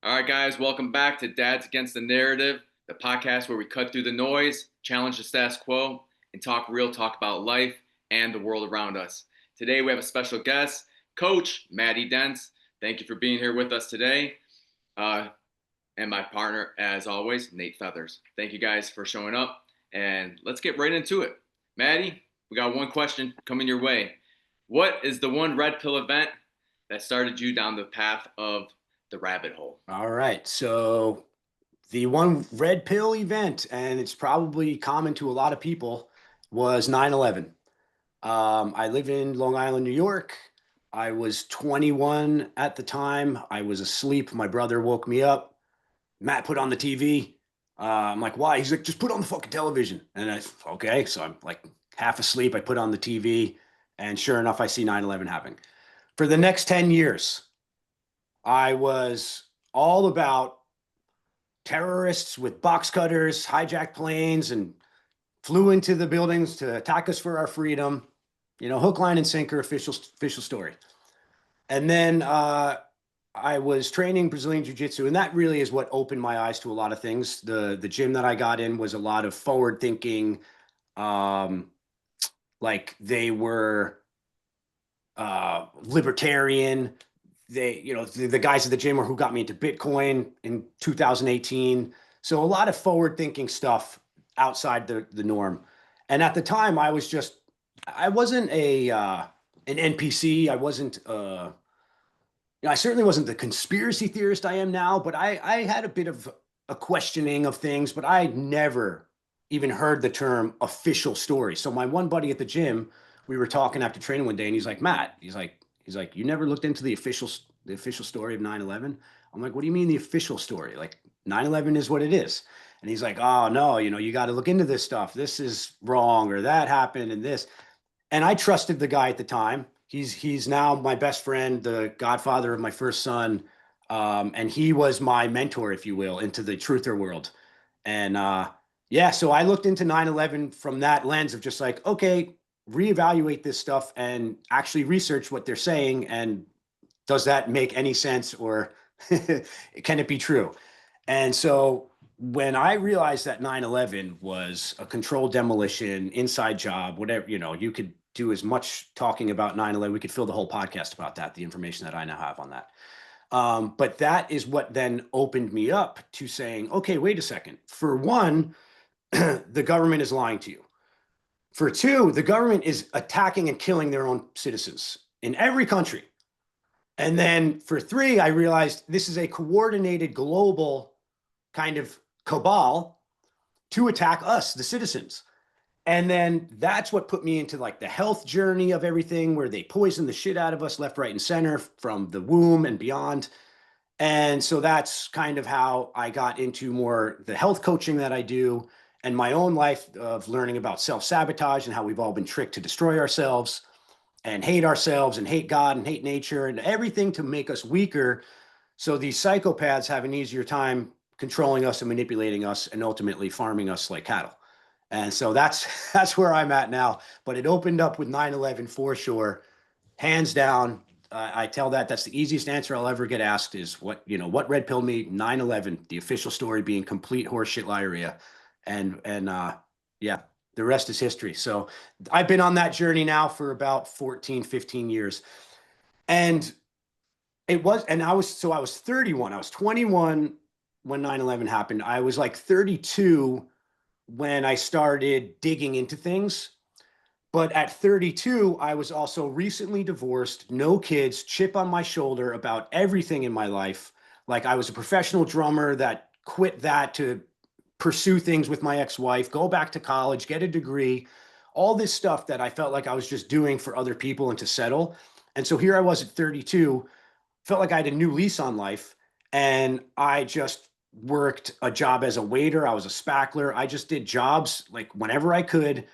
All right, guys, welcome back to Dads Against the Narrative, the podcast where we cut through the noise, challenge the status quo, and talk real talk about life and the world around us. Today, we have a special guest, Coach Matty Denz. Thank you for being here with us today. And my partner, as always, Nate Feathers. Thank you guys for showing up, and let's get right into it. Matty, we got one question coming your way. What is the one red pill event that started you down the path of the rabbit hole? All right. So the one red pill event, and it's probably common to a lot of people, was 9/11. I live in Long Island, New York. I was 21 at the time. I was asleep. My brother woke me up. Matt, put on the TV. I'm like, why? He's like, just put on the fucking television. And okay. So I'm like half asleep. I put on the TV, and sure enough, I see 9/11 happening. For the next 10 years, I was all about terrorists with box cutters, hijacked planes, and flew into the buildings to attack us for our freedom. You know, hook, line, and sinker, official story. And then I was training Brazilian jiu-jitsu, and that really is what opened my eyes to a lot of things. The gym that I got in was a lot of forward thinking. Like they were libertarian. They, you know, the guys at the gym are who got me into Bitcoin in 2018. So a lot of forward thinking stuff outside the norm. And at the time I wasn't an NPC. I wasn't, I certainly wasn't the conspiracy theorist I am now, but I had a bit of a questioning of things, but I never even heard the term official story. So my one buddy at the gym, we were talking after training one day, and he's like, Matt, he's like, you never looked into the official story of 9/11? I'm like, what do you mean the official story? Like 9/11 is what it is. And he's like, oh no, you got to look into this stuff. This is wrong, or that happened and this. And I trusted the guy at the time. He's now my best friend, the godfather of my first son. And he was my mentor, if you will, into the truther world. And yeah, so I looked into 9/11 from that lens of just like, okay, reevaluate this stuff and actually research what they're saying. And does that make any sense, or can it be true? And so when I realized that 9/11 was a controlled demolition, inside job, whatever, you could do as much talking about 9/11. We could fill the whole podcast about that, the information that I now have on that. But that is what then opened me up to saying, okay, wait a second. For one, the government is lying to you. For two, the government is attacking and killing their own citizens in every country. And then for three, I realized this is a coordinated global kind of cabal to attack us, the citizens. And then that's what put me into like the health journey of everything, where they poison the shit out of us left, right, and center from the womb and beyond. And so that's kind of how I got into more the health coaching that I do, and my own life of learning about self-sabotage and how we've all been tricked to destroy ourselves and hate God and hate nature and everything to make us weaker. So these psychopaths have an easier time controlling us and manipulating us and ultimately farming us like cattle. And so that's where I'm at now. But it opened up with 9/11 for sure, hands down. I tell that's the easiest answer I'll ever get asked is what red pilled me? 9/11, the official story being complete horseshit liaria. And yeah, the rest is history. So I've been on that journey now for about 14, 15 years. And I was 31. I was 21 when 9/11 happened. I was like 32 when I started digging into things. But at 32, I was also recently divorced, no kids, chip on my shoulder about everything in my life. Like I was a professional drummer that quit that to pursue things with my ex-wife, go back to college, get a degree, all this stuff that I felt like I was just doing for other people and to settle. And so here I was at 32, felt like I had a new lease on life. And I just worked a job as a waiter. I was a spackler. I just did jobs like whenever I could,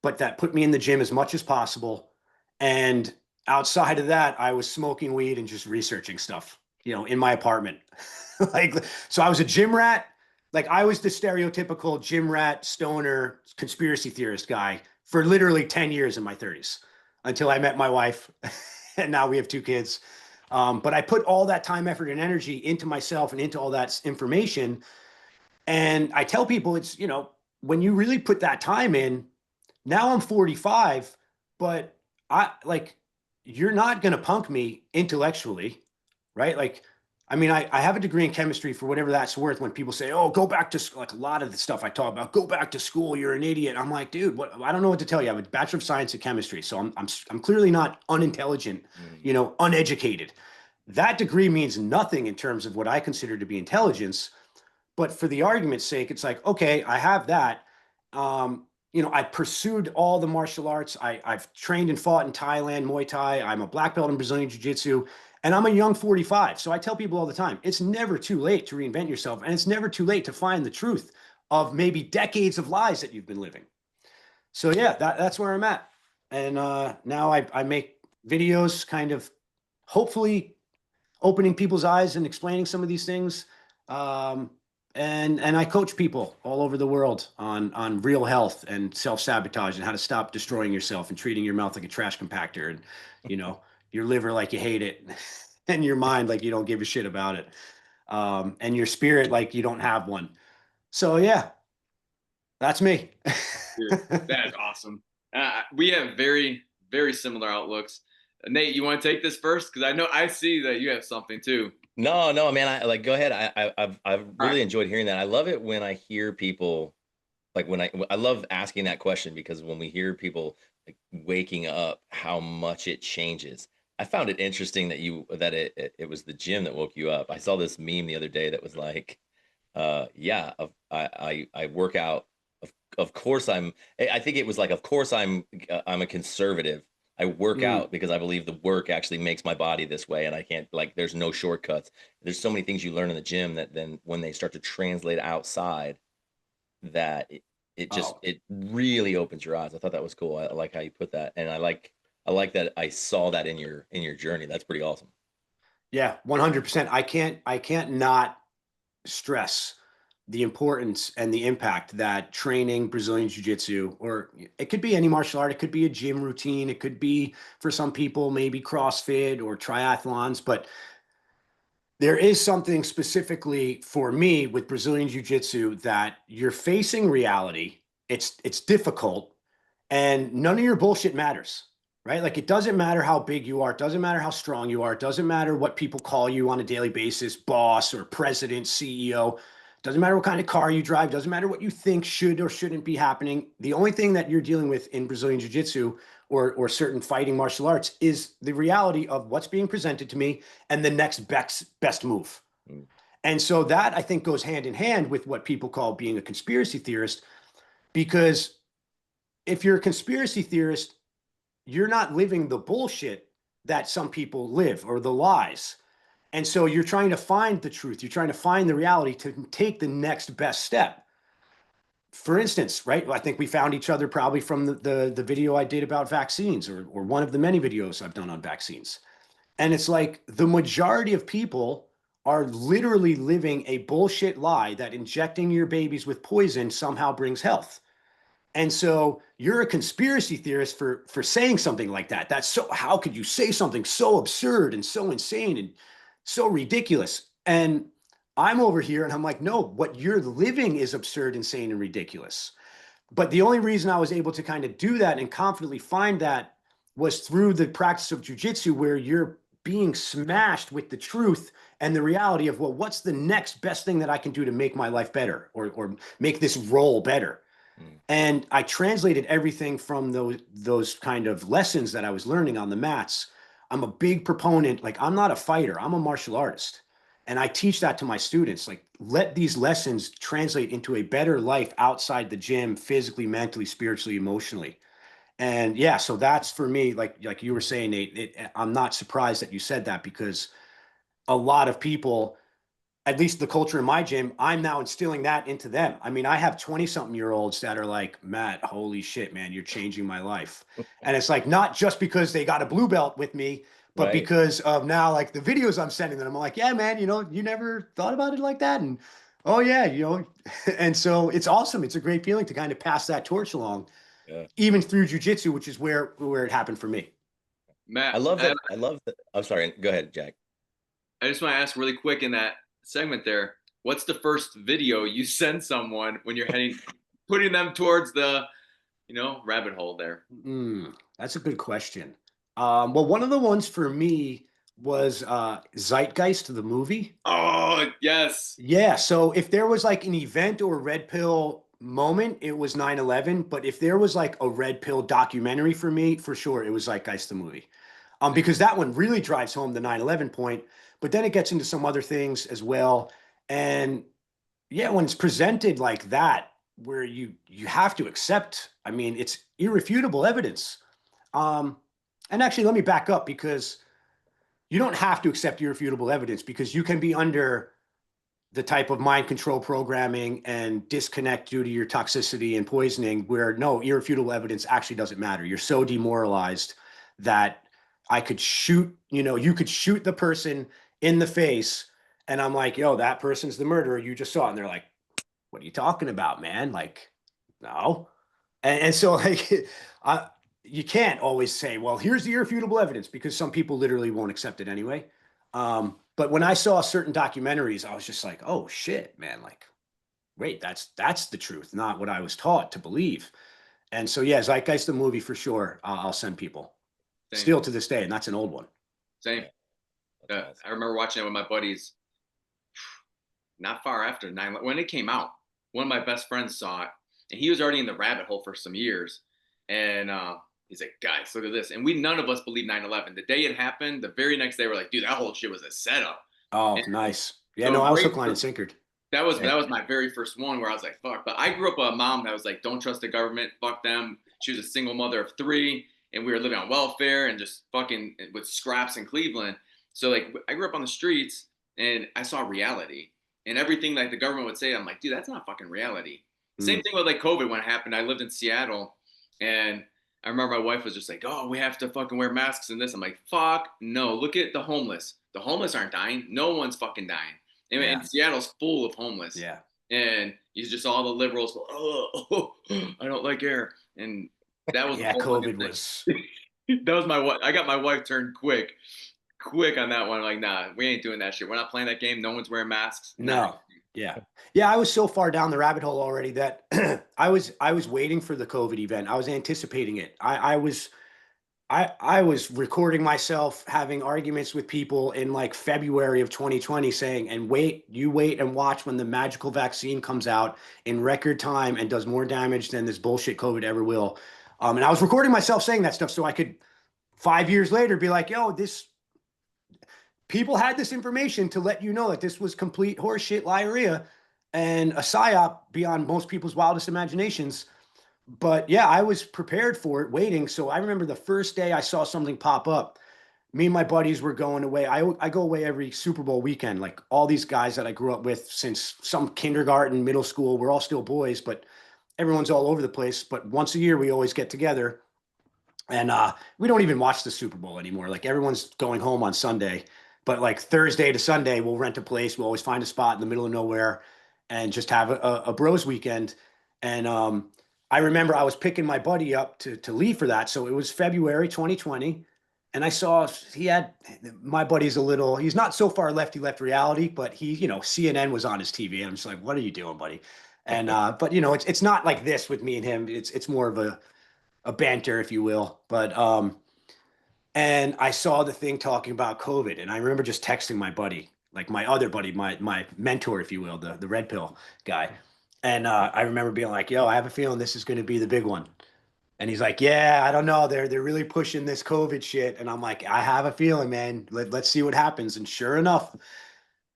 but that put me in the gym as much as possible. And outside of that, I was smoking weed and just researching stuff, in my apartment. So I was a gym rat. Like I was the stereotypical gym rat, stoner, conspiracy theorist guy for literally 10 years in my 30s until I met my wife. And now we have two kids. But I put all that time, effort, and energy into myself and into all that information. And I tell people it's, when you really put that time in, now I'm 45, but I like, you're not going to punk me intellectually, right? Like, I mean, I have a degree in chemistry for whatever that's worth. When people say, oh, go back to school, like a lot of the stuff I talk about, go back to school, you're an idiot. I'm like, dude, what? I don't know what to tell you. I have a Bachelor of Science in chemistry. So I'm clearly not unintelligent, Mm. uneducated. That degree means nothing in terms of what I consider to be intelligence. But for the argument's sake, it's like, okay, I have that. I pursued all the martial arts. I've trained and fought in Thailand, Muay Thai. I'm a black belt in Brazilian Jiu-Jitsu, and I'm a young 45. So I tell people all the time, it's never too late to reinvent yourself, and it's never too late to find the truth of maybe decades of lies that you've been living. So yeah, that's where I'm at. And now I make videos kind of hopefully opening people's eyes and explaining some of these things. And I coach people all over the world on real health and self-sabotage and how to stop destroying yourself and treating your mouth like a trash compactor and, your liver like you hate it and your mind like you don't give a shit about it. And your spirit like you don't have one. So yeah, that's me. Dude, that is awesome. We have very, very similar outlooks. Nate, you want to take this first? Because I see that you have something too. No, man. Go ahead. I've really right. enjoyed hearing that. I love it when I hear people like I love asking that question, because when we hear people like waking up, how much it changes. I found it interesting that it was the gym that woke you up. I saw this meme the other day that was like, yeah, I work out. Of course I think it was like, of course I'm a conservative. I work Mm. out because I believe the work actually makes my body this way, and I can't, like, there's no shortcuts. There's so many things you learn in the gym that then when they start to translate outside, that it just Oh, it really opens your eyes. I thought that was cool. I like how you put that, and I like that I saw that in your journey. That's pretty awesome. yeah, 100%. I can't not stress the importance and the impact that training Brazilian Jiu-Jitsu, or it could be any martial art, it could be a gym routine, it could be for some people maybe CrossFit or triathlons, but there is something specifically for me with Brazilian Jiu-Jitsu that you're facing reality. It's difficult, and none of your bullshit matters, right? Like, it doesn't matter how big you are, it doesn't matter how strong you are, it doesn't matter what people call you on a daily basis, boss or president, CEO. Doesn't matter what kind of car you drive, doesn't matter what you think should or shouldn't be happening. The only thing that you're dealing with in Brazilian Jiu-Jitsu or certain fighting martial arts is the reality of what's being presented to me and the next best move. Mm. And so that, I think, goes hand in hand with what people call being a conspiracy theorist, because if you're a conspiracy theorist, you're not living the bullshit that some people live or the lies. And so you're trying to find the truth. You're trying to find the reality to take the next best step. For instance, right? I think we found each other probably from the video I did about vaccines, or one of the many videos I've done on vaccines. And it's like the majority of people are literally living a bullshit lie that injecting your babies with poison somehow brings health. And so you're a conspiracy theorist for saying something like that. That's so, how could you say something so absurd and so insane and so ridiculous? And I'm over here and I'm like, no, what you're living is absurd, insane, and ridiculous. But the only reason I was able to kind of do that and confidently find that was through the practice of jujitsu, where you're being smashed with the truth and the reality of, well, what's the next best thing that I can do to make my life better, or make this role better? Mm. And I translated everything from those kind of lessons that I was learning on the mats. I'm a big proponent, like, I'm not a fighter, I'm a martial artist. And I teach that to my students, like, let these lessons translate into a better life outside the gym, physically, mentally, spiritually, emotionally. And yeah, so that's for me, like you were saying, Nate, I'm not surprised that you said that, because a lot of people, at least the culture in my gym, I'm now instilling that into them. I mean, I have 20 something year olds that are like, Matt, holy shit, man, you're changing my life. And it's like, not just because they got a blue belt with me, but Right. because of now, like, the videos I'm sending them. I'm like, yeah, man, you never thought about it like that. And oh yeah, and so it's awesome. It's a great feeling to kind of pass that torch along, Yeah. even through jujitsu, which is where it happened for me. Matt, I love that. I love that. I'm sorry. Go ahead, Jack. I just want to ask really quick in that segment there, what's the first video you send someone when you're putting them towards the, rabbit hole there? That's a good question. Well, one of the ones for me was Zeitgeist, the movie. Oh, yes. Yeah. So if there was like an event or a red pill moment, it was 9/11. But if there was like a red pill documentary for me, for sure, it was Zeitgeist, the movie. Because that one really drives home the 9/11 point, but then it gets into some other things as well. And yeah, when it's presented like that, where you have to accept, I mean, it's irrefutable evidence. Um, and actually, let me back up because you don't have to accept irrefutable evidence because you can be under the type of mind control programming and disconnect due to your toxicity and poisoning where no irrefutable evidence actually doesn't matter. You're so demoralized that I could shoot, you could shoot the person in the face and I'm like, yo, that person's the murderer. You just saw it. And they're like, what are you talking about, man? Like, no. And so like, I, you can't always say, well, here's the irrefutable evidence because some people literally won't accept it anyway. But when I saw certain documentaries, I was just like, oh shit, man, like, wait, that's the truth, not what I was taught to believe. And so yeah, Zeitgeist the movie for sure, I'll send people. Same. Still to this day, and that's an old one. Same. That's awesome. I remember watching it with my buddies not far after 9 when it came out. One of my best friends saw it, and he was already in the rabbit hole for some years. And he's like, guys, look at this. And none of us believed 9/11. The day it happened, the very next day, we're like, dude, that whole shit was a setup. Oh, and nice. Yeah, so no, I was hook, line, and sinkered. That was my very first one where I was like, fuck. But I grew up with a mom that was like, don't trust the government, fuck them. She was a single mother of 3, and we were living on welfare and just fucking with scraps in Cleveland. So like, I grew up on the streets, and I saw reality. And everything like the government would say, I'm like, dude, that's not fucking reality. Same thing with like COVID when it happened. I lived in Seattle, and I remember my wife was just like, oh, we have to fucking wear masks and this. I'm like, fuck no. Look at the homeless. The homeless aren't dying. No one's fucking dying. And Seattle's full of homeless. Yeah. And he's just all the liberals go, oh, I don't like air. And that was yeah, COVID was. That was my wife. I got my wife turned quick on that one. Like, nah, we ain't doing that shit. We're not playing that game. No one's wearing masks. No. Yeah. Yeah. I was so far down the rabbit hole already that I was waiting for the COVID event. I was anticipating it. I was recording myself having arguments with people in like February of 2020 saying, and wait and watch when the magical vaccine comes out in record time and does more damage than this bullshit COVID ever will. And I was recording myself saying that stuff so I could 5 years later be like, yo, people had this information to let you know that this was complete horseshit liarrhea and a psyop beyond most people's wildest imaginations. But yeah, I was prepared for it, waiting. So I remember the first day I saw something pop up. Me and my buddies were going away. I go away every Super Bowl weekend. Like all these guys that I grew up with since some kindergarten, middle school, we're all still boys, but everyone's all over the place. But once a year, we always get together. And we don't even watch the Super Bowl anymore. Like everyone's going home on Sunday. But like Thursday to Sunday, we'll rent a place. We'll always find a spot in the middle of nowhere and just have a bros weekend. And I remember I was picking my buddy up to leave for that. So it was February 2020. And I saw my buddy's he's not so far left, he left reality, but CNN was on his TV. And I'm just like, what are you doing, buddy? And, but it's not like this with me and him. It's more of a banter, if you will. But, and I saw the thing talking about COVID. And I remember just texting my buddy, like my other buddy, my mentor, if you will, the red pill guy. And I remember being like, yo, I have a feeling this is going to be the big one. And he's like, yeah, I don't know. They're really pushing this COVID shit. And I'm like, I have a feeling, man. Let's see what happens. And sure enough.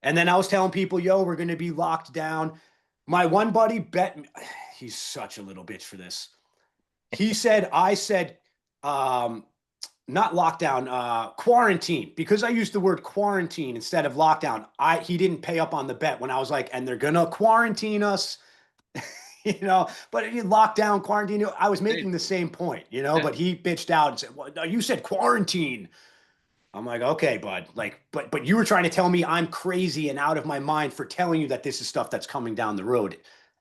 And then I was telling people, yo, we're going to be locked down. My one buddy bet me, he's such a little bitch for this. I said, not lockdown, quarantine, because I used the word quarantine instead of lockdown. He didn't pay up on the bet when I was like, and they're going to quarantine us. But lockdown, quarantine, I was making the same point, but he bitched out and said, well, you said quarantine. I'm like, okay, bud, but you were trying to tell me I'm crazy and out of my mind for telling you that this is stuff that's coming down the road.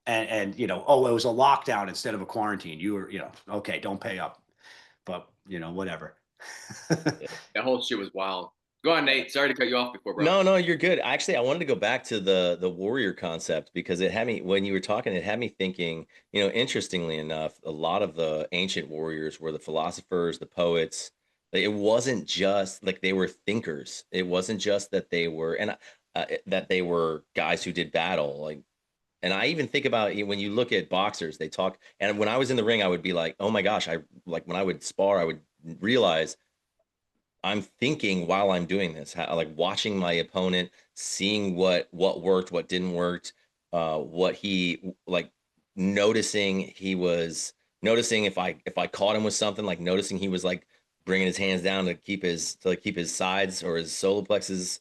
And oh, it was a lockdown instead of a quarantine. You were, okay, don't pay up, but whatever. That whole shit was wild. Go on, Nate. Sorry to cut you off before, bro. No, you're good. Actually, I wanted to go back to the warrior concept because it had me, when you were talking, it had me thinking, interestingly enough, a lot of the ancient warriors were the philosophers, the poets. Like, it wasn't just like they were thinkers. It wasn't just that they were, and that they were guys who did battle. Like, and I even think about when you look at boxers, they talk, and when I was in the ring, I would be like, oh my gosh, I like when I would spar, I would realize I'm thinking while I'm doing this, like watching my opponent, seeing what worked, what didn't work, what he like, noticing he was noticing if I caught him with something, like noticing he was like bringing his hands down to keep his sides or his solar plexus,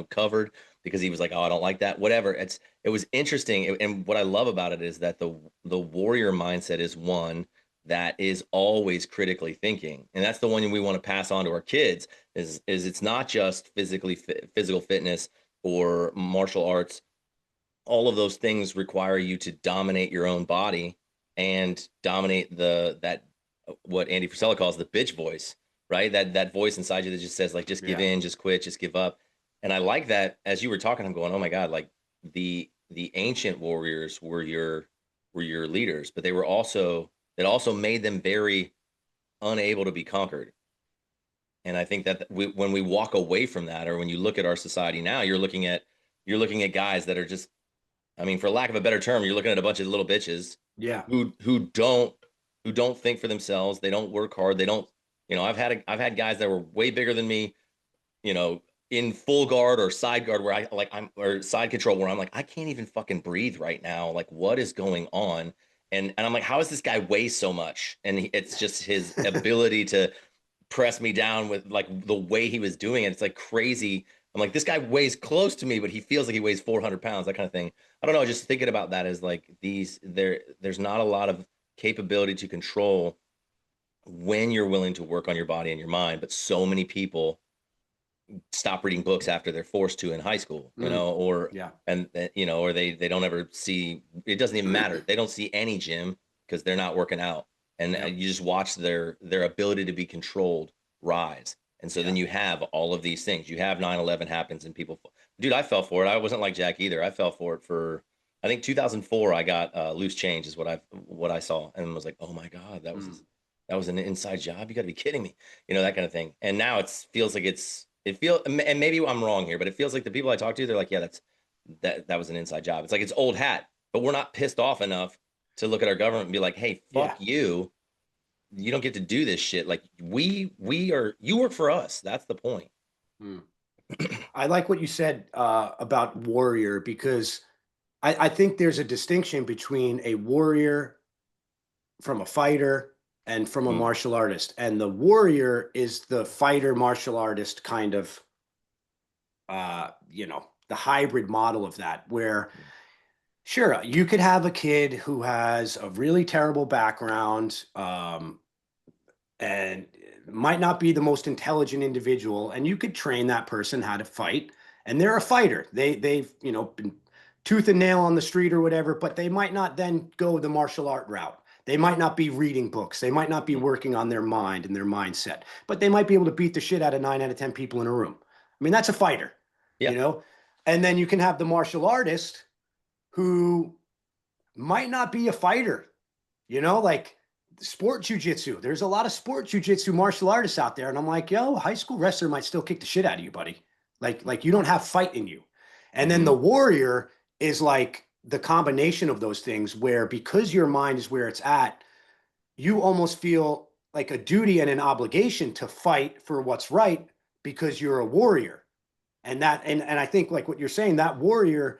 covered because he was like, oh, I don't like that, whatever. It was interesting, and what I love about it is that the warrior mindset is one that is always critically thinking, and that's the one we want to pass on to our kids. Is it's not just physical fitness or martial arts. All of those things require you to dominate your own body and dominate that what Andy Frisella calls the bitch voice, right? That voice inside you that just says like, just give in, just quit, just give up. And I like that. As you were talking, I'm going, oh my God, like the ancient warriors were your leaders, but it also made them very unable to be conquered. And I think that when we walk away from that, or when you look at our society now, you're looking at guys that are just, I mean, for lack of a better term, you're looking at a bunch of little bitches, Yeah. who don't think for themselves. They don't work hard. They don't, I've had guys that were way bigger than me, in full guard or side guard where or side control where I'm like, I can't even fucking breathe right now. Like, what is going on? And I'm like, how does this guy weigh so much? And it's just his ability to press me down with like the way he was doing it. It's like crazy. I'm like, this guy weighs close to me, but he feels like he weighs 400 pounds, that kind of thing. I don't know. Just thinking about that is like there's not a lot of capability to control when you're willing to work on your body and your mind. But so many people stop reading books after they're forced to in high school, or, Yeah. and or they don't ever see, it doesn't even matter. They don't see any gym because they're not working out. And you just watch their ability to be controlled rise. And so then you have all of these things. You have 9/11 happens and people, dude, I fell for it. I wasn't like Jack either. I fell for it for, I think 2004. I got loose change is what I saw, and was like, oh my God, that was an inside job. You got to be kidding me, that kind of thing. And now it feels like and maybe I'm wrong here, but it feels like the people I talk to, they're like, yeah, that was an inside job. It's like it's old hat, but we're not pissed off enough to look at our government and be like, hey, fuck you. You don't get to do this shit. Like you work for us. That's the point. I like what you said about warrior, because I think there's a distinction between a warrior from a fighter and from a martial artist. And the warrior is the fighter martial artist kind of, the hybrid model of that, where sure, you could have a kid who has a really terrible background, and might not be the most intelligent individual, and you could train that person how to fight, and they're a fighter. They've been tooth and nail on the street or whatever, but they might not then go the martial art route. They might not be reading books. They might not be working on their mind and their mindset, but they might be able to beat the shit out of 9 out of 10 people in a room. I mean, that's a fighter, and then you can have the martial artist who might not be a fighter, like sport jiujitsu. There's a lot of sport jiujitsu martial artists out there. And I'm like, yo, a high school wrestler might still kick the shit out of you, buddy. Like you don't have fight in you. And then the warrior is like the combination of those things, where because your mind is where it's at, you almost feel like a duty and an obligation to fight for what's right because you're a warrior. And I think like what you're saying, that warrior,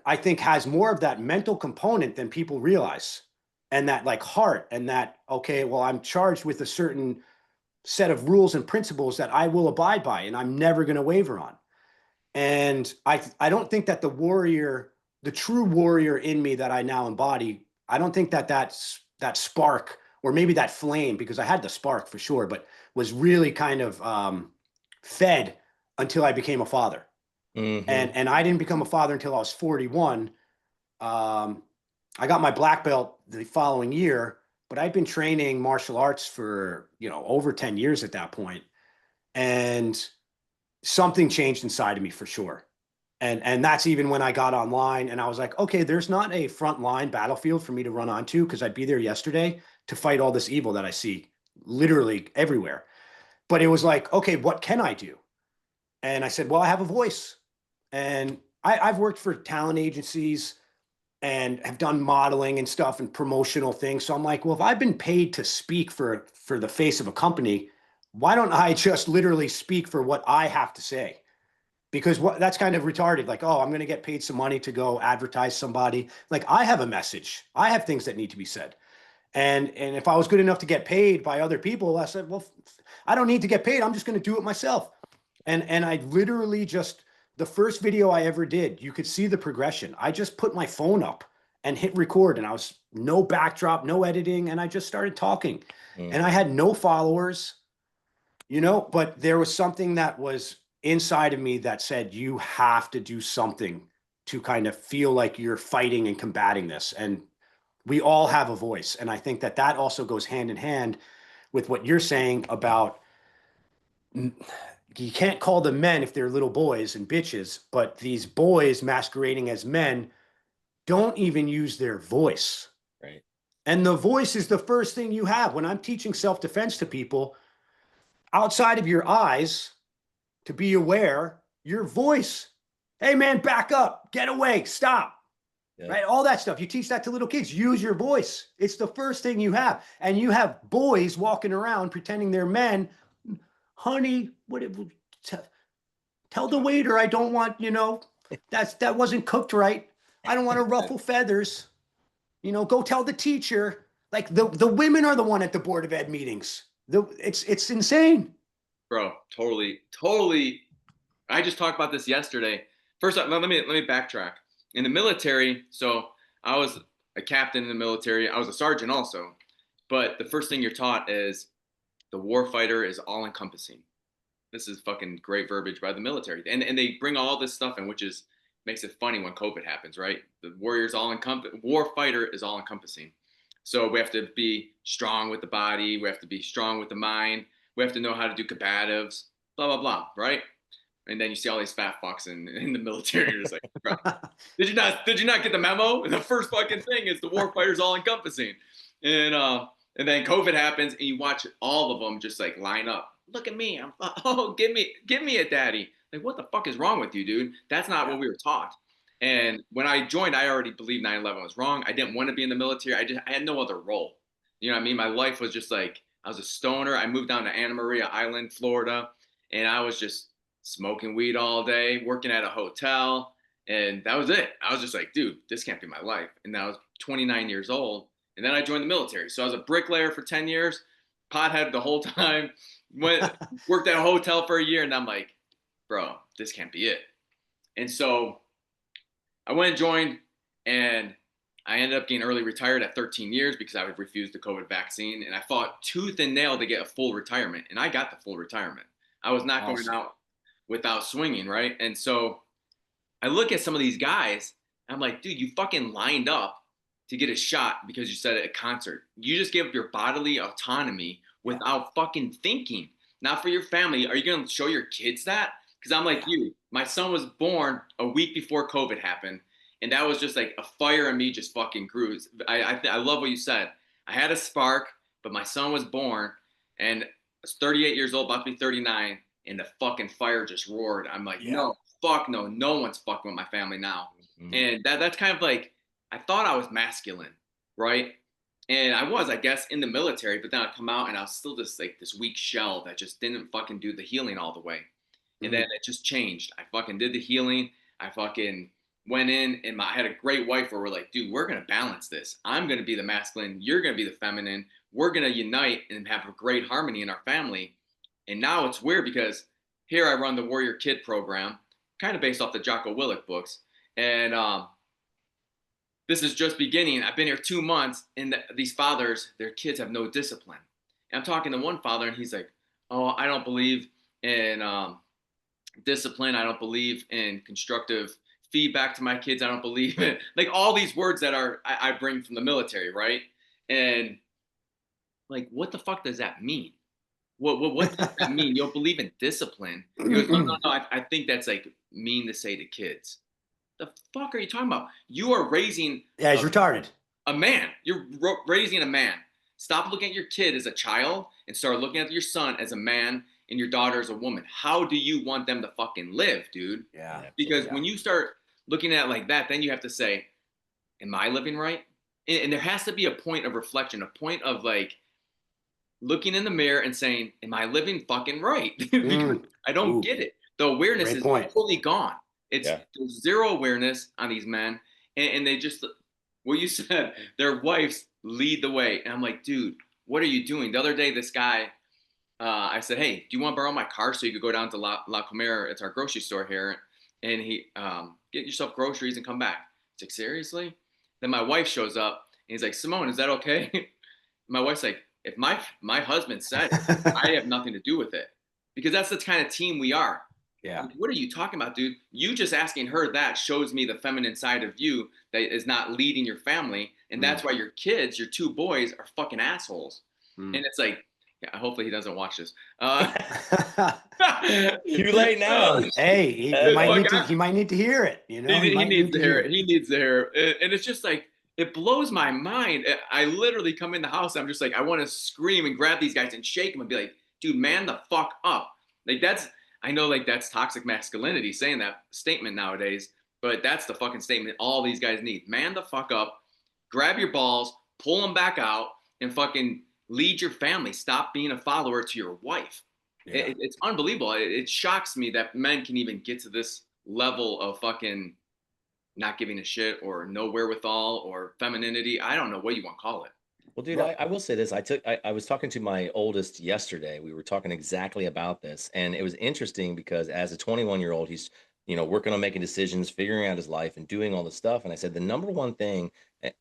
I think, has more of that mental component than people realize. And that like heart, and that, okay, well, I'm charged with a certain set of rules and principles that I will abide by, and I'm never going to waver on. And I don't think that the true warrior in me that I now embody, I don't think that spark, or maybe that flame, because I had the spark for sure, but was really kind of fed until I became a father. And I didn't become a father until I was 41. I got my black belt the following year, but I'd been training martial arts for, over 10 years at that point. And something changed inside of me for sure. And that's even when I got online and I was like, okay, there's not a frontline battlefield for me to run onto because I'd be there yesterday to fight all this evil that I see literally everywhere. But it was like, okay, what can I do? And I said, well, I have a voice. And I've worked for talent agencies and have done modeling and stuff and promotional things. So I'm like, well, if I've been paid to speak for the face of a company, why don't I just literally speak for what I have to say? Because that's kind of retarded. Like, oh, I'm going to get paid some money to go advertise somebody. Like, I have a message. I have things that need to be said. And if I was good enough to get paid by other people, I said, well, I don't need to get paid. I'm just going to do it myself. And I literally just, the first video I ever did, you could see the progression. I just put my phone up and hit record, and I was no backdrop, no editing, and I just started talking. And I had no followers, but there was something that was inside of me that said, you have to do something to kind of feel like you're fighting and combating this. And we all have a voice. And I think that also goes hand in hand with what you're saying about, you can't call them men if they're little boys and bitches, but these boys masquerading as men don't even use their voice. Right. And the voice is the first thing you have. When I'm teaching self-defense to people, outside of your eyes, to be aware, your voice, hey man, back up, get away, stop. Yeah. Right? All that stuff. You teach that to little kids. Use your voice. It's the first thing you have. And you have boys walking around pretending they're men. Honey, tell the waiter I don't want, that wasn't cooked right. I don't want to ruffle feathers. Go tell the teacher. Like the women are the one at the Board of Ed meetings. It's insane. Bro, totally. I just talked about this yesterday. First, let me backtrack. In the military, so I was a captain in the military. I was a sergeant also. But the first thing you're taught is the warfighter is all-encompassing. This is fucking great verbiage by the military. And they bring all this stuff in, which makes it funny when COVID happens, right? The warfighter is all-encompassing. So we have to be strong with the body. We have to be strong with the mind. We have to know how to do combatives, blah, blah, blah, right? And then you see all these fat fucks in the military. You're just like, bro, did you not get the memo? And the first fucking thing is the warfighter's all encompassing. And then COVID happens and you watch all of them just like line up. Look at me. Give me a daddy. Like, what the fuck is wrong with you, dude? That's not what we were taught. And when I joined, I already believed 9/11 was wrong. I didn't want to be in the military. I had no other role. You know what I mean? My life was just like, I was a stoner. I moved down to Anna Maria Island, Florida, and I was just smoking weed all day, working at a hotel, and that was it. I was just like, dude, this can't be my life. And I was 29 years old, and then I joined the military. So I was a bricklayer for 10 years, pothead the whole time, worked at a hotel for a year, and I'm like, bro, this can't be it. And so I went and joined, and I ended up getting early retired at 13 years because I refused the COVID vaccine, and I fought tooth and nail to get a full retirement, and I got the full retirement. I was not going out without swinging, right? And so I look at some of these guys, and I'm like, dude, you fucking lined up to get a shot because you said at a concert. You just gave up your bodily autonomy without fucking thinking. Not for your family. Are you going to show your kids that? Because I'm like you. My son was born a week before COVID happened. And that was just like a fire in me just fucking grew. I love what you said. I had a spark, but my son was born and I was 38 years old, about to be 39, and the fucking fire just roared. I'm like, no, fuck no. No one's fucking with my family now. Mm-hmm. And that's kind of like, I thought I was masculine, right? And I was, I guess, in the military, but then I come out and I was still just like this weak shell that just didn't fucking do the healing all the way. Mm-hmm. And then it just changed. I fucking did the healing. I fucking went in and I had a great wife where we're like, dude, we're going to balance this. I'm going to be the masculine. You're going to be the feminine. We're going to unite and have a great harmony in our family. And now it's weird because here I run the Warrior Kid program, kind of based off the Jocko Willink books. And this is just beginning. I've been here 2 months and these fathers, their kids have no discipline. And I'm talking to one father and he's like, oh, I don't believe in discipline. I don't believe in constructive feedback to my kids. I don't believe in like all these words that I bring from the military, right? And like, what the fuck does that mean? what does that mean? You don't believe in discipline? He goes, no, I think that's like mean to say to kids. The fuck are you talking about? You are raising Yeah, he's retarded. a man. You're raising a man. Stop looking at your kid as a child and start looking at your son as a man and your daughter as a woman. How do you want them to fucking live, dude? Yeah. Because when you start looking at it like that, then you have to say, am I living right? And there has to be a point of reflection, a point of like looking in the mirror and saying, am I living fucking right? Because I don't get it. The awareness is totally gone. It's zero awareness on these men. And they just, what you said, their wives lead the way. And I'm like, dude, what are you doing? The other day, this guy, I said, hey, do you want to borrow my car so you could go down to La Comera? It's our grocery store here. And he, get yourself groceries and come back. It's like, seriously? Then my wife shows up and he's like, Simone, is that okay? My wife's like, if my husband said it, I have nothing to do with it. Because that's the kind of team we are. Yeah. Like, what are you talking about, dude? You just asking her that shows me the feminine side of you that is not leading your family. And that's why your kids, your two boys, are fucking assholes. And it's like, yeah, hopefully he doesn't watch this. Too late now. Hey, he might need to hear it. You know, he needs to hear it. He needs to hear it. And it's just like, it blows my mind. I literally come in the house. I'm just like, I want to scream and grab these guys and shake them and be like, dude, man the fuck up. Like I know like that's toxic masculinity saying that statement nowadays, but that's the fucking statement all these guys need. Man the fuck up, grab your balls, pull them back out, and fucking lead your family. Stop being a follower to your wife. Yeah. It's unbelievable. It shocks me that men can even get to this level of fucking not giving a shit or no wherewithal or femininity. I don't know what you want to call it. Well, dude, I will say this. I was talking to my oldest yesterday. We were talking exactly about this. And it was interesting because as a 21-year-old, he's, working on making decisions, figuring out his life and doing all the stuff. And I said, the number one thing,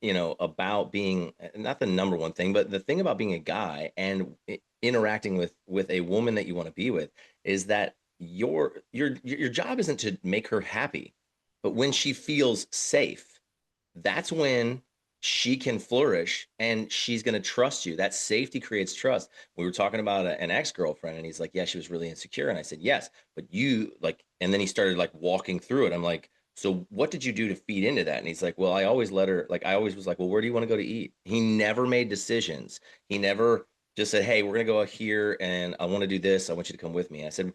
about being, not the number one thing, but the thing about being a guy and interacting with a woman that you want to be with is that your job isn't to make her happy, but when she feels safe, that's when she can flourish and she's going to trust you. That safety creates trust. We were talking about an ex-girlfriend and he's like, yeah, she was really insecure. And I said, yes, but you like, and then he started like walking through it. I'm like, so what did you do to feed into that? And he's like, well, I always let her, like, I always was like, well, where do you want to go to eat? He never made decisions. He never just said, hey, we're going to go here and I want to do this. I want you to come with me. I said,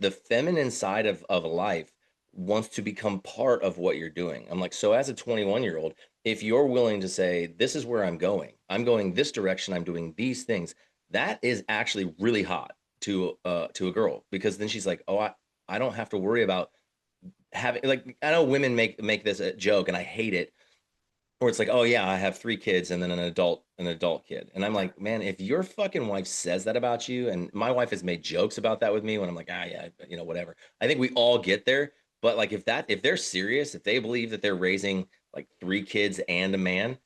the feminine side of life wants to become part of what you're doing. I'm like, so as a 21-year-old, if you're willing to say, this is where I'm going this direction, I'm doing these things, that is actually really hot to a girl, because then she's like, oh, I don't have to worry about having, like, I know women make this a joke and I hate it, or it's like, oh yeah, I have 3 kids and then an adult kid. And I'm like, man, if your fucking wife says that about you, and my wife has made jokes about that with me when I'm like, yeah, whatever. I think we all get there. But like, if they're serious, if they believe that they're raising like 3 kids and a man,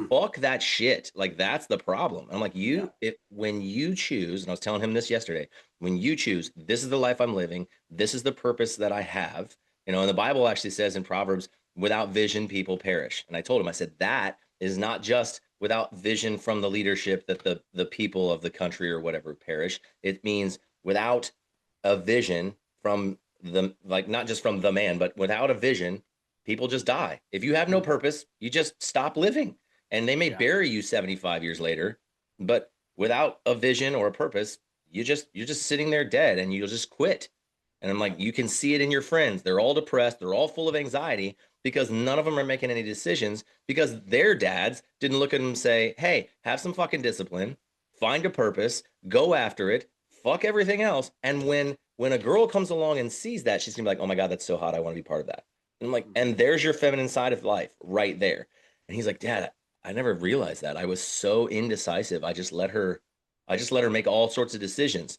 fuck that shit. Like, that's the problem. I'm like, when you choose, and I was telling him this yesterday, when you choose, this is the life I'm living, this is the purpose that I have, and the Bible actually says in Proverbs, without vision, people perish. And I told him, I said, that is not just without vision from the leadership that the people of the country or whatever perish. It means without a vision from not just from the man, but without a vision, people just die. If you have no purpose, you just stop living, and they may bury you 75 years later, but without a vision or a purpose, you're just sitting there dead and you'll just quit. And I'm like, you can see it in your friends. They're all depressed. They're all full of anxiety because none of them are making any decisions because their dads didn't look at them and say, hey, have some fucking discipline, find a purpose, go after it, fuck everything else. And when a girl comes along and sees that, she's gonna be like, oh my God, that's so hot. I want to be part of that. And I'm like, and there's your feminine side of life right there. And he's like, Dad, I never realized that. I was so indecisive. I just let her make all sorts of decisions.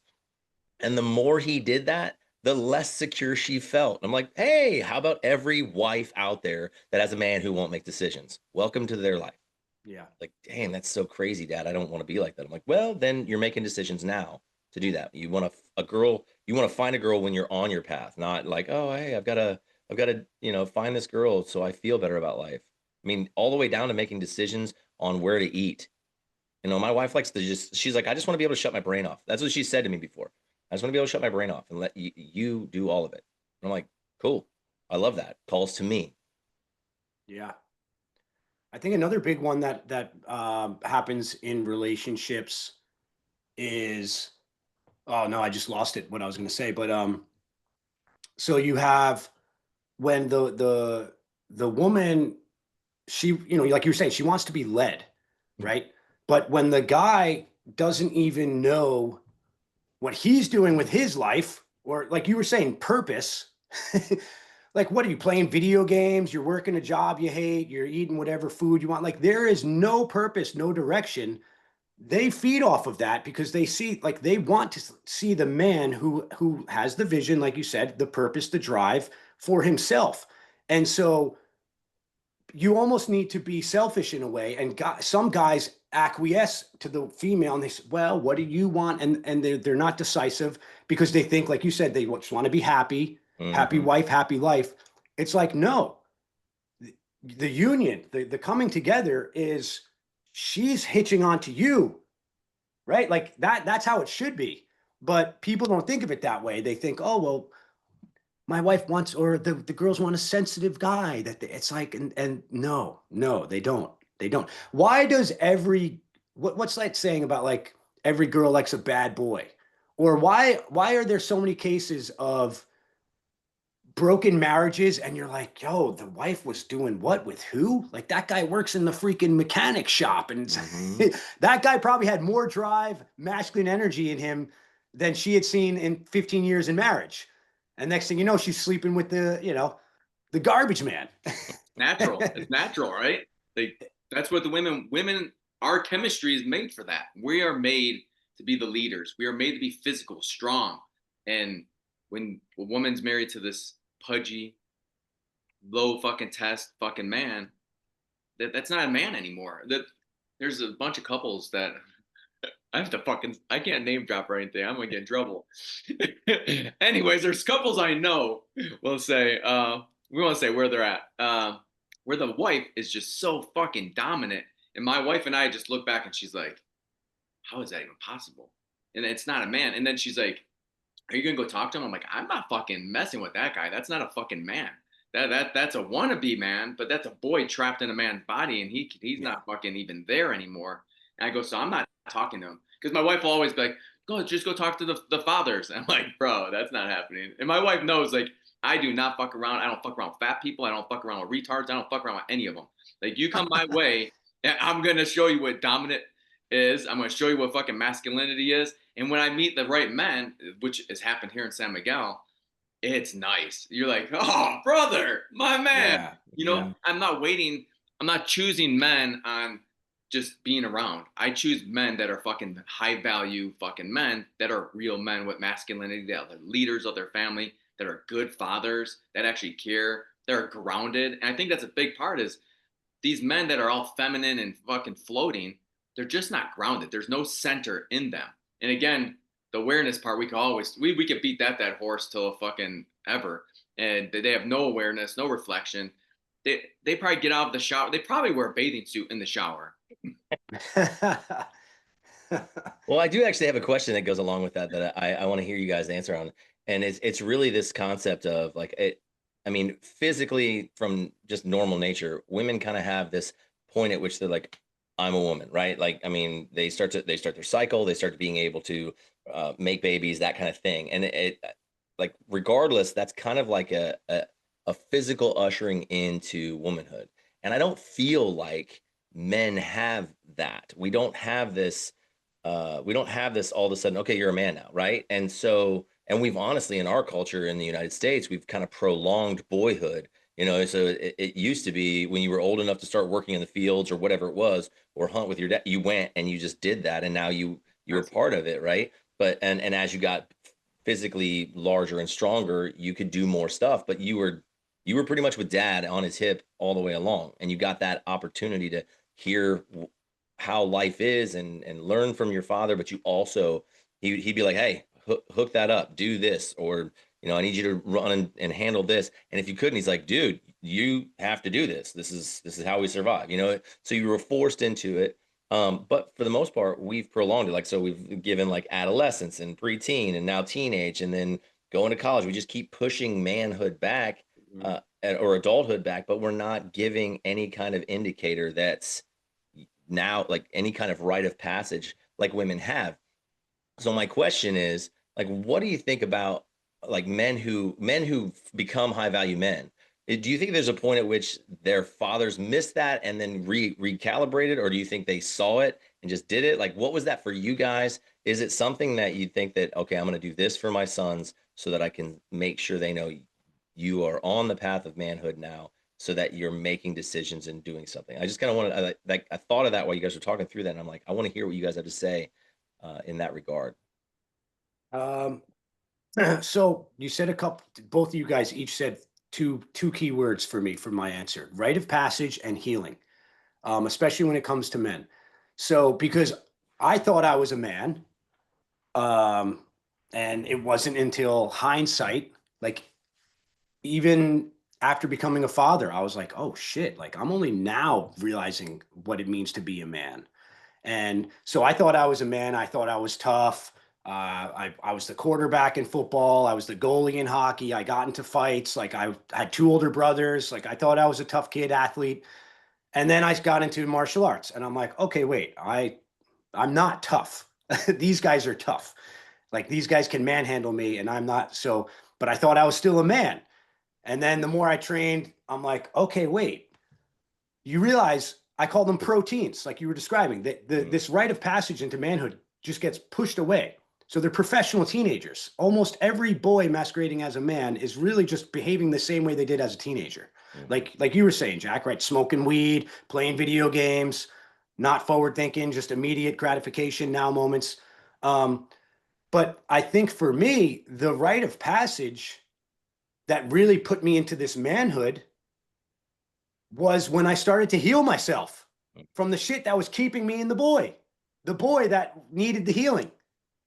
And the more he did that, the less secure she felt. I'm like, hey, how about every wife out there that has a man who won't make decisions? Welcome to their life. Yeah. Like, damn, that's so crazy, Dad. I don't want to be like that. I'm like, well, then you're making decisions now to do that. You want to find a girl when you're on your path, not like, oh, hey, I've got to, find this girl so I feel better about life. I mean, all the way down to making decisions on where to eat. You know, my wife likes to she's like, I just want to be able to shut my brain off. That's what she said to me before. I just want to be able to shut my brain off and let you do all of it. And I'm like, cool. I love that. Calls to me. Yeah. I think another big one that happens in relationships is, oh no, I just lost it, what I was going to say. But so you have when the woman, she, you know, like you were saying, she wants to be led, right? But when the guy doesn't even know what he's doing with his life, or like you were saying, purpose, like what are you playing video games? You're working a job you hate, you're eating whatever food you want. Like there is no purpose, no direction. They feed off of that because they see, like they want to see the man who has the vision, like you said, the purpose, the drive for himself. And so you almost need to be selfish in a way. And some guys acquiesce to the female and they say, well, what do you want? And they're not decisive because they think, like you said, they just want to be happy, happy wife, happy life. It's like, no, the union, the coming together is she's hitching on to you, right? Like that's how it should be. But people don't think of it that way. They think, oh, well, my wife wants, or the girls want a sensitive guy it's like, and no, they don't. Why does what's that saying about like every girl likes a bad boy? Or why are there so many cases of broken marriages and you're like, yo, the wife was doing what with who? Like that guy works in the freaking mechanic shop and that guy probably had more drive, masculine energy in him than she had seen in 15 years in marriage. And next thing you know, she's sleeping with the garbage man. Natural. It's natural, right? That's what the women, our chemistry is made for that. We are made to be the leaders. We are made to be physical, strong. And when a woman's married to this pudgy, low fucking test fucking man, that's not a man anymore. There's a bunch of couples that I can't name drop or anything. I'm gonna get in trouble. Anyways, there's couples I know will say, we won't say where they're at, where the wife is just so fucking dominant. And my wife and I just look back and she's like, how is that even possible? And it's not a man. And then she's like, are you gonna go talk to him? I'm like, I'm not fucking messing with that guy. That's not a fucking man. That's a wannabe man, but that's a boy trapped in a man's body, and he's not fucking even there anymore. And I go, so I'm not talking to him because my wife will always be like, just go talk to the fathers. And I'm like, bro, that's not happening. And my wife knows, like, I do not fuck around. I don't fuck around with fat people. I don't fuck around with retards. I don't fuck around with any of them. Like, you come my way, and I'm gonna show you what dominant is. I'm gonna show you what fucking masculinity is. And when I meet the right men, which has happened here in San Miguel, it's nice. You're like, oh, brother, my man. I'm not waiting. I'm not choosing men on just being around. I choose men that are fucking high value fucking men that are real men with masculinity, that are leaders of their family, that are good fathers, that actually care, that are grounded. And I think that's a big part is these men that are all feminine and fucking floating, they're just not grounded. There's no center in them. And again, the awareness part, we could beat that horse till fucking ever. And they have no awareness, no reflection. They probably get out of the shower. They probably wear a bathing suit in the shower. Well, I do actually have a question that goes along with that I want to hear you guys answer on. And it's really this concept of like I mean, physically from just normal nature, women kind of have this point at which they're like, I'm a woman, right? Like, I mean, they start their cycle, they start being able to make babies, that kind of thing. And it like, regardless, that's kind of like a physical ushering into womanhood. And I don't feel like men have that. We don't have this all of a sudden, okay, you're a man now, right? And so, and we've honestly, in our culture in the United States, we've kind of prolonged boyhood. You know, so it used to be when you were old enough to start working in the fields or whatever it was, or hunt with your dad, you went and you just did that, and now you were part of it, right? But and as you got physically larger and stronger, you could do more stuff, but you were pretty much with dad on his hip all the way along, and you got that opportunity to hear how life is and learn from your father. But you also, he'd be like, hey, hook that up, do this, or you know, I need you to run and handle this. And if you couldn't, he's like, dude, you have to do this. This is how we survive, you know? So you were forced into it. But for the most part, we've prolonged it. Like, so we've given like adolescence and preteen and now teenage and then going to college. We just keep pushing manhood back, or adulthood back, but we're not giving any kind of indicator that's now like any kind of rite of passage like women have. So my question is, like, what do you think about like men who become high value men? Do you think there's a point at which their fathers missed that and then recalibrated, or do you think they saw it and just did it? Like, what was that for you guys? Is it something that you think that, okay, I'm going to do this for my sons so that I can make sure they know you are on the path of manhood now, so that you're making decisions and doing something? I just kind of wanted, I thought of that while you guys were talking through that, and I'm like, I want to hear what you guys have to say in that regard. Um, so you said a couple, both of you guys each said two key words for me for my answer: rite of passage and healing, especially when it comes to men. So because I thought I was a man, um, and it wasn't until hindsight, like even after becoming a father, I was like, oh shit, like I'm only now realizing what it means to be a man. And so I thought I was a man. I thought I was tough. I was the quarterback in football. I was the goalie in hockey. I got into fights. Like I had two older brothers. Like I thought I was a tough kid athlete. And then I got into martial arts, and I'm like, okay, wait, I'm not tough. These guys are tough. Like these guys can manhandle me, and I'm not. So, but I thought I was still a man. And then the more I trained, I'm like, okay, wait. You realize I call them proteins, like you were describing. This rite of passage into manhood just gets pushed away. So they're professional teenagers. Almost every boy masquerading as a man is really just behaving the same way they did as a teenager. Like you were saying, Jack, right? Smoking weed, playing video games, not forward thinking, just immediate gratification, now moments. But I think for me, the rite of passage that really put me into this manhood was when I started to heal myself from the shit that was keeping me in the boy that needed the healing,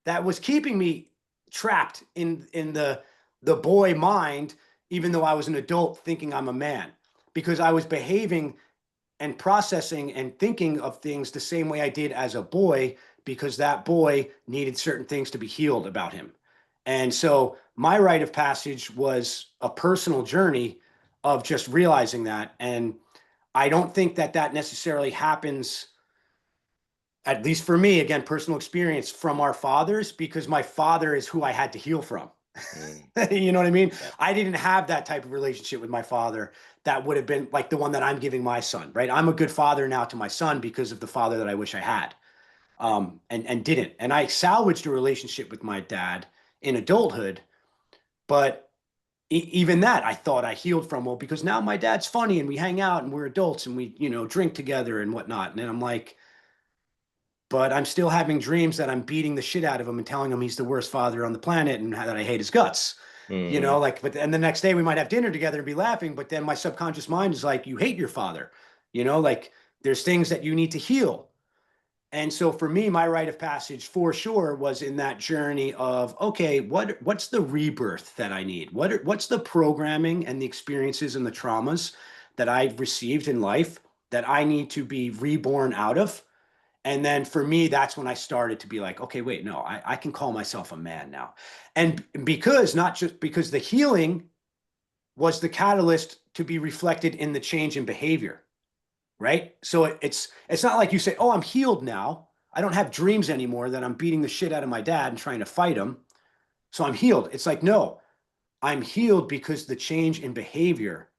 that was keeping me trapped in the boy mind, even though I was an adult thinking I'm a man, because I was behaving and processing and thinking of things the same way I did as a boy, because that boy needed certain things to be healed about him. And so my rite of passage was a personal journey of just realizing that. And I don't think that that necessarily happens, at least for me, again, personal experience, from our fathers, because my father is who I had to heal from. You know what I mean? Yeah. I didn't have that type of relationship with my father that would have been like the one that I'm giving my son, right? I'm a good father now to my son because of the father that I wish I had, and didn't. And I salvaged a relationship with my dad in adulthood, but even that I thought I healed from. Well, because now my dad's funny and we hang out and we're adults and we, drink together and whatnot. And then I'm like, but I'm still having dreams that I'm beating the shit out of him and telling him he's the worst father on the planet and that I hate his guts. Like, and the next day we might have dinner together and be laughing, but then my subconscious mind is like, you hate your father, like there's things that you need to heal. And so for me, my rite of passage for sure was in that journey of, okay, what's the rebirth that I need? What's the programming and the experiences and the traumas that I've received in life that I need to be reborn out of? And then for me, that's when I started to be like, okay, wait, no, I can call myself a man now. And because not just because the healing was the catalyst to be reflected in the change in behavior. Right. So it's not like you say, oh, I'm healed now. I don't have dreams anymore that I'm beating the shit out of my dad and trying to fight him. So I'm healed. It's like, no, I'm healed because the change in behavior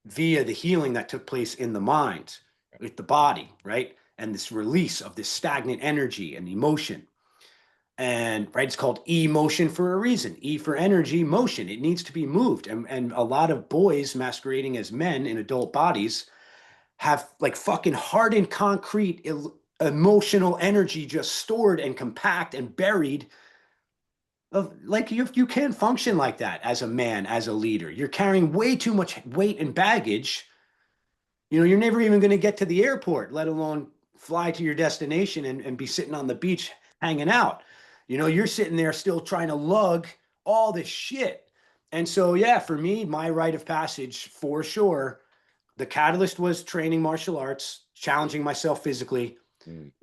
via the healing that took place in the mind, with the body, right? And this release of this stagnant energy and emotion. And right, it's called emotion for a reason. E for energy, motion. It needs to be moved. And a lot of boys masquerading as men in adult bodies have like fucking hardened concrete emotional energy just stored and compact and buried. Of like you can't function like that as a man, as a leader. You're carrying way too much weight and baggage. You're never even going to get to the airport, let alone fly to your destination and be sitting on the beach hanging out. You're sitting there still trying to lug all this shit. And so, yeah, for me, my rite of passage for sure, the catalyst was training martial arts, challenging myself physically.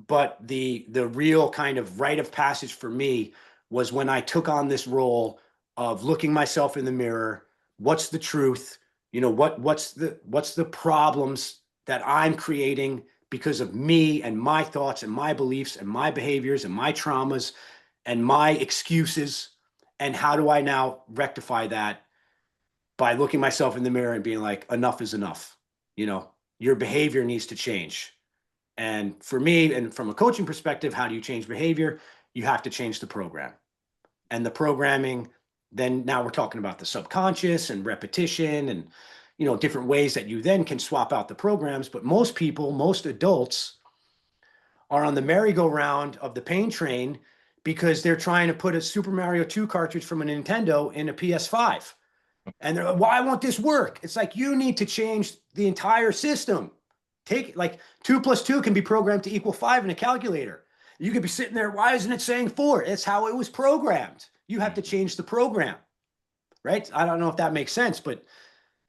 But the real kind of rite of passage for me was when I took on this role of looking myself in the mirror. What's the truth? You know, what's the problems that I'm creating because of me and my thoughts and my beliefs and my behaviors and my traumas and my excuses? And how do I now rectify that by looking myself in the mirror and being like, enough is enough. You know, your behavior needs to change. And for me, and from a coaching perspective, how do you change behavior? You have to change the program. And the programming, then now we're talking about the subconscious and repetition and, you know, different ways that you then can swap out the programs. But most people, most adults are on the merry-go-round of the pain train because they're trying to put a Super Mario 2 cartridge from a Nintendo in a PS5. And they're like, why won't this work? It's like, you need to change the entire system. Take like 2 + 2 can be programmed to equal 5 in a calculator. You could be sitting there, why isn't it saying 4? It's how it was programmed. You have to change the program, right? I don't know if that makes sense, but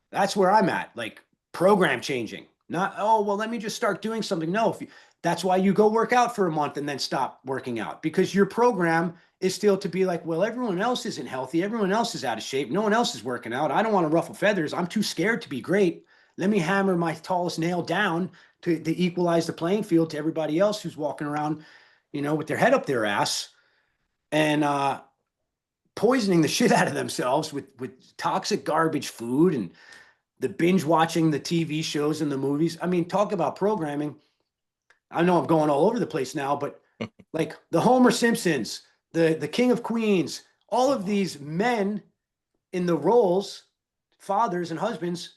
that's where I'm at. Like, program changing, not, oh, well, let me just start doing something. No, that's why you go work out for a month and then stop working out, because your program is still to be like, well, everyone else isn't healthy. Everyone else is out of shape. No one else is working out. I don't want to ruffle feathers. I'm too scared to be great. Let me hammer my tallest nail down to equalize the playing field to everybody else who's walking around, you know, with their head up their ass and poisoning the shit out of themselves with toxic garbage food and the binge watching the TV shows and the movies. I mean, talk about programming. I know I'm going all over the place now, but like the Homer Simpsons, the King of Queens, all of these men in the roles, fathers and husbands,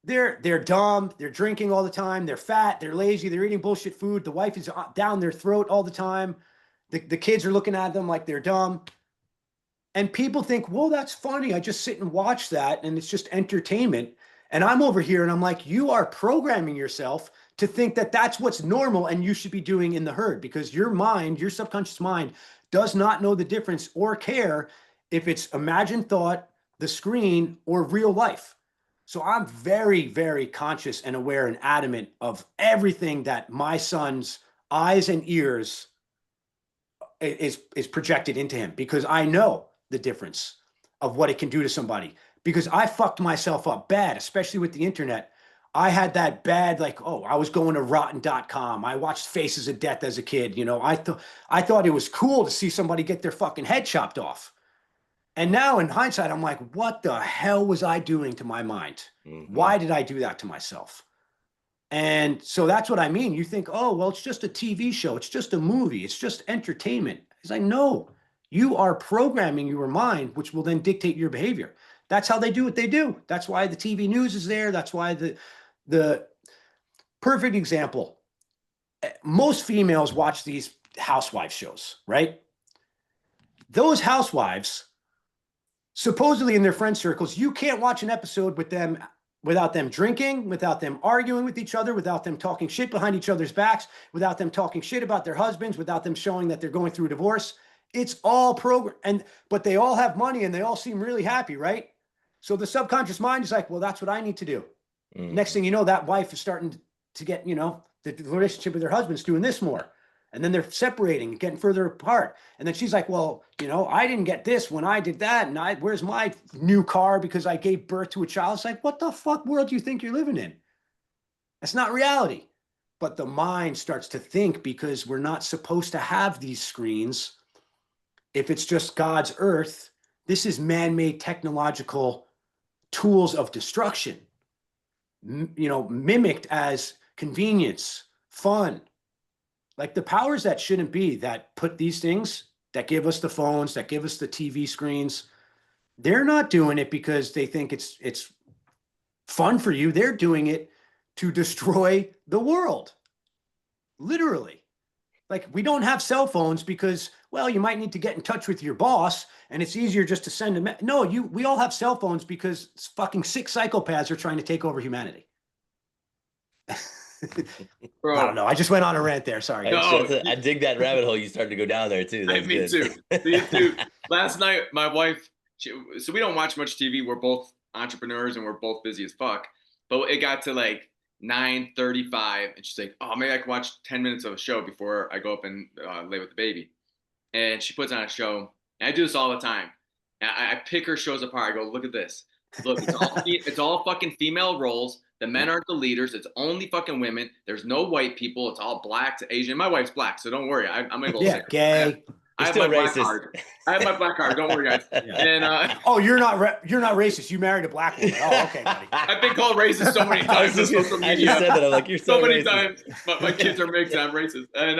they're dumb, they're drinking all the time, they're fat, they're lazy, they're eating bullshit food, the wife is down their throat all the time, the kids are looking at them like they're dumb. And people think, well, that's funny. I just sit and watch that and it's just entertainment. And I'm over here and I'm like, you are programming yourself to think that that's what's normal and you should be doing in the herd, because your mind, your subconscious mind, does not know the difference or care if it's imagined thought, the screen, or real life. So I'm very, very conscious and aware and adamant of everything that my son's eyes and ears is projected into him, because I know the difference of what it can do to somebody, because I fucked myself up bad, especially with the internet. I had that bad, like, oh, I was going to rotten.com. I watched Faces of Death as a kid. You know, I thought it was cool to see somebody get their fucking head chopped off. And now in hindsight, I'm like, what the hell was I doing to my mind? Mm-hmm. Why did I do that to myself? And so that's what I mean. You think, oh, well, it's just a TV show. It's just a movie. It's just entertainment. It's like, no, you are programming your mind, which will then dictate your behavior. That's how they do what they do. That's why the TV news is there. That's why the perfect example. Most females watch these housewife shows, right? Those housewives, supposedly in their friend circles, you can't watch an episode with them without them drinking, without them arguing with each other, without them talking shit behind each other's backs, without them talking shit about their husbands, without them showing that they're going through a divorce. It's all programmed, but they all have money and they all seem really happy, right? So the subconscious mind is like, well, that's what I need to do. Mm. Next thing you know, that wife is starting to get, you know, the relationship with her husband's doing this more. And then they're separating, getting further apart. And then she's like, well, you know, I didn't get this when I did that. And where's my new car because I gave birth to a child? It's like, what the fuck world do you think you're living in? That's not reality. But the mind starts to think, because we're not supposed to have these screens. If it's just God's earth, this is man-made technological tools of destruction, you know, mimicked as convenience, fun. Like the powers that shouldn't be, that put these things, that give us the phones, that give us the TV screens, they're not doing it because they think it's fun for you. They're doing it to destroy the world. Literally. Like, we don't have cell phones because, well, you might need to get in touch with your boss and it's easier just to send a no, we all have cell phones because fucking sick psychopaths are trying to take over humanity. Bro, I don't know. I just went on a rant there. Sorry. I dig that rabbit hole you started to go down there too. Me too. Me too. Last night, my wife, so we don't watch much TV. We're both entrepreneurs and we're both busy as fuck. But it got to like 9:35, and she's like, oh, maybe I can watch 10 minutes of a show before I go up and lay with the baby. And she puts on a show, and I do this all the time. And I pick her shows apart. I go, look at this. Look, it's all fucking female roles. The men aren't the leaders. It's only fucking women. There's no white people. It's all black to Asian. My wife's black, so don't worry. I'm gonna go. Yeah, gay. I have my black card. I have my black card. Don't worry, guys. Yeah. And oh, you're not racist. You married a black woman. Oh, okay, buddy. I've been called racist so many times on social media. I just said that. I'm like, you're so many times. But my kids are mixed. And I'm racist. And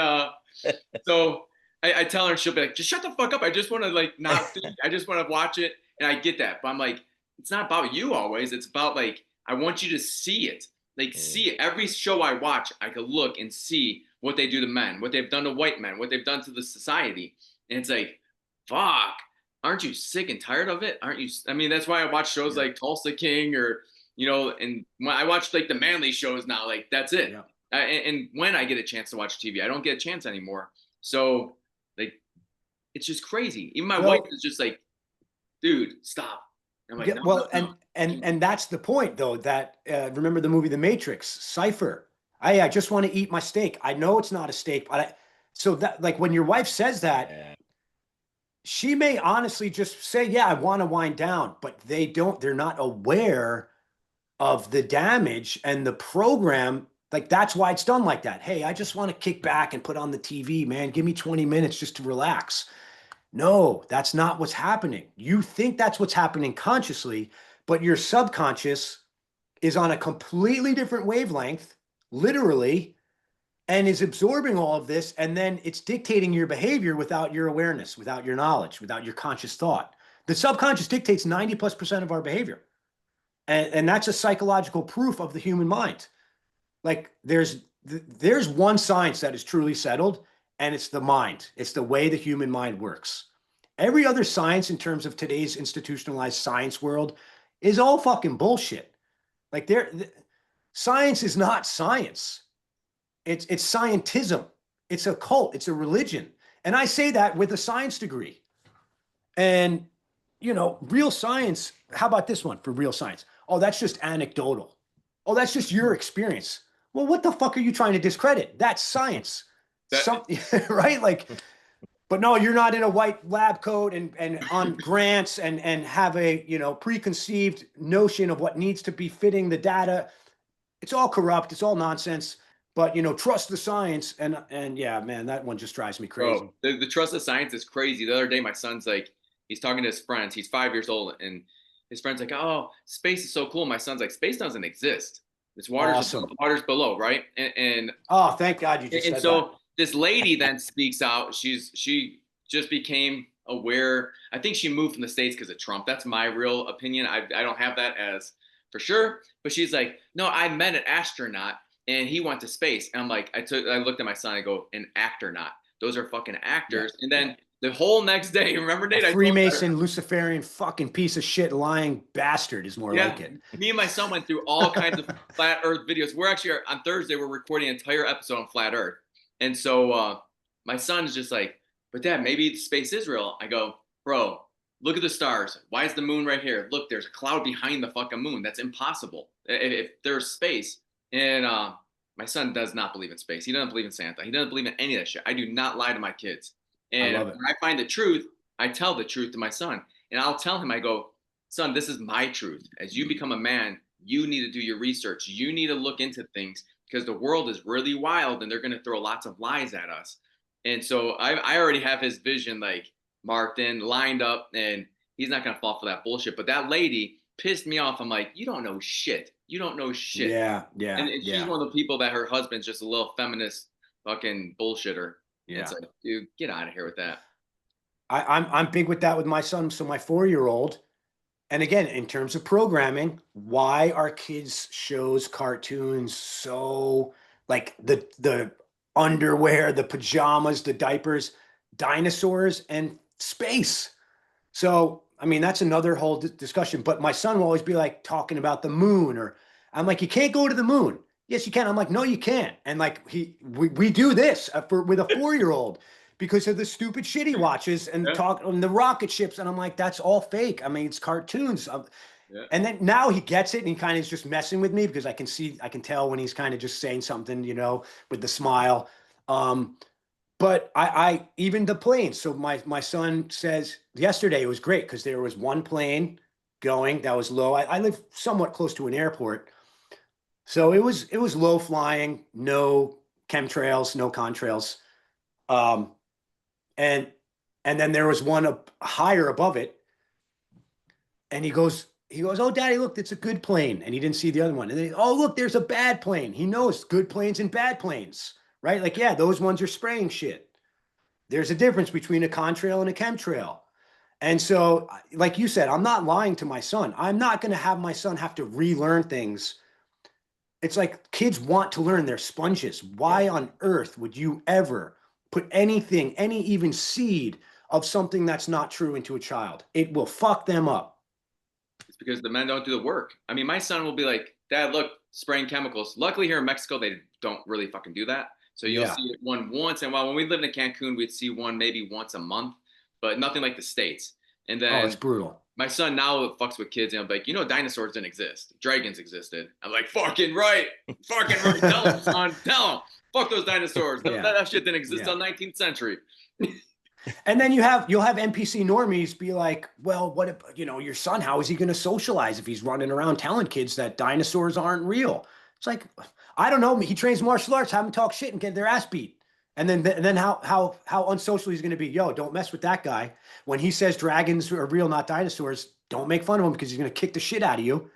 so I tell her, and she'll be like, just shut the fuck up. I just want to like not think. I just want to watch it. And I get that. But I'm like, it's not about you always. It's about like, I want you to see it. Like, see it. Every show I watch, I can look and see what they do to men, what they've done to white men, what they've done to the society. And it's like, fuck, aren't you sick and tired of it? Aren't you? I mean, that's why I watch shows like Tulsa King or, you know, and when I watch like the manly shows now, like that's it. Yeah. And when I get a chance to watch TV, I don't get a chance anymore. So like, it's just crazy. Even my wife is just like, dude, stop. I'm like, no, and that's the point though, that remember the movie The Matrix, Cypher. I just want to eat my steak. I know it's not a steak, but so that like when your wife says that, she may honestly just say, yeah, I want to wind down, but they're not aware of the damage and the program. Like that's why it's done like that. Hey, I just want to kick back and put on the TV, man. Give me 20 minutes just to relax. No, that's not what's happening. You think that's what's happening consciously, but your subconscious is on a completely different wavelength, literally, and is absorbing all of this. And then it's dictating your behavior without your awareness, without your knowledge, without your conscious thought. The subconscious dictates 90+% of our behavior. And that's a psychological proof of the human mind. Like there's one science that is truly settled, and it's the mind. It's the way the human mind works. Every other science in terms of today's institutionalized science world is all fucking bullshit. Like science is not science. It's scientism. It's a cult. It's a religion. And I say that with a science degree. And, you know, real science, how about this one for real science? Oh, that's just anecdotal. Oh, that's just your experience. Well, what the fuck are you trying to discredit? That's science. Right? Like, but no, you're not in a white lab coat and on grants and have a, you know, preconceived notion of what needs to be fitting the data. It's all corrupt. It's all nonsense. But, you know, trust the science. And yeah, man, that one just drives me crazy. Bro, the trust of science is crazy. The other day, my son's like, he's talking to his friends. He's 5 years old. And his friend's like, oh, space is so cool. My son's like, space doesn't exist. It's water's below, right? And oh, thank God you just said that. This lady then speaks out. She just became aware. I think she moved from the States because of Trump. That's my real opinion. I don't have that as for sure. But she's like, no, I met an astronaut and he went to space. And I'm like, I looked at my son. I go, an actor-naut. Those are fucking actors. Yeah. And then the whole next day, remember, Nate? A Freemason, Luciferian, fucking piece of shit, lying bastard is more like it. Me and my son went through all kinds of flat Earth videos. We're actually on Thursday. We're recording an entire episode on flat Earth. And so my son is just like, but Dad, maybe space is real. I go, bro, look at the stars. Why is the moon right here? Look, there's a cloud behind the fucking moon. That's impossible if there's space. And my son does not believe in space. He doesn't believe in Santa. He doesn't believe in any of that shit. I do not lie to my kids. And when I find the truth, I tell the truth to my son. And I'll tell him, I go, son, this is my truth. As you become a man, you need to do your research. You need to look into things because the world is really wild and they're going to throw lots of lies at us. And so I already have his vision like marked in, lined up, and he's not going to fall for that bullshit. But that lady pissed me off. I'm like, you don't know shit. You don't know shit. Yeah. And she's one of the people that her husband's just a little feminist fucking bullshitter. Yeah. It's like, dude, get out of here with that. I'm big with that with my son. So my 4-year-old, and again, in terms of programming, why are kids' shows, cartoons so like the underwear, the pajamas, the diapers, dinosaurs, and space? So, I mean, that's another whole discussion. But my son will always be like talking about the moon, or I'm like, you can't go to the moon. Yes, you can. I'm like, no, you can't. And like we do this with a 4-year-old because of the stupid shit he watches and talk on the rocket ships. And I'm like, that's all fake. I mean, it's cartoons. Yeah. And then now he gets it and he kind of is just messing with me because I can tell when he's kind of just saying something, with the smile. But I even the planes. So my son says yesterday it was great because there was one plane going that was low. I live somewhat close to an airport. So it was low flying, no chemtrails, no contrails. Um, and and then there was one up higher above it, and he goes, "Oh, Daddy, look, it's a good plane." And he didn't see the other one. And then, "Oh, look, there's a bad plane." He knows good planes and bad planes, right? Like, yeah, those ones are spraying shit. There's a difference between a contrail and a chemtrail. And so, like you said, I'm not lying to my son. I'm not going to have my son have to relearn things. It's like kids want to learn. They're sponges. Why on earth would you ever put anything, any even seed of something that's not true into a child? It will fuck them up. It's because the men don't do the work. I mean, my son will be like, "Dad, look, spraying chemicals." Luckily here in Mexico, they don't really fucking do that. So you'll Yeah. see one once in a while. When we lived in Cancun, we'd see one maybe once a month, but nothing like the States. And Oh, it's then brutal. my son now fucks with kids and I'm like, dinosaurs didn't exist. Dragons existed. I'm like, fucking right. Fucking right. Tell him, son. Tell him. Fuck those dinosaurs. Yeah. That shit didn't exist Yeah. until 19th century. And then you'll have NPC normies be like, "Well, what if, your son, how is he going to socialize if he's running around telling kids that dinosaurs aren't real?" It's like, I don't know. He trains martial arts, have him talk shit and get their ass beat. And then how unsocial he's going to be. Yo, don't mess with that guy. When he says dragons are real, not dinosaurs, don't make fun of him because he's going to kick the shit out of you.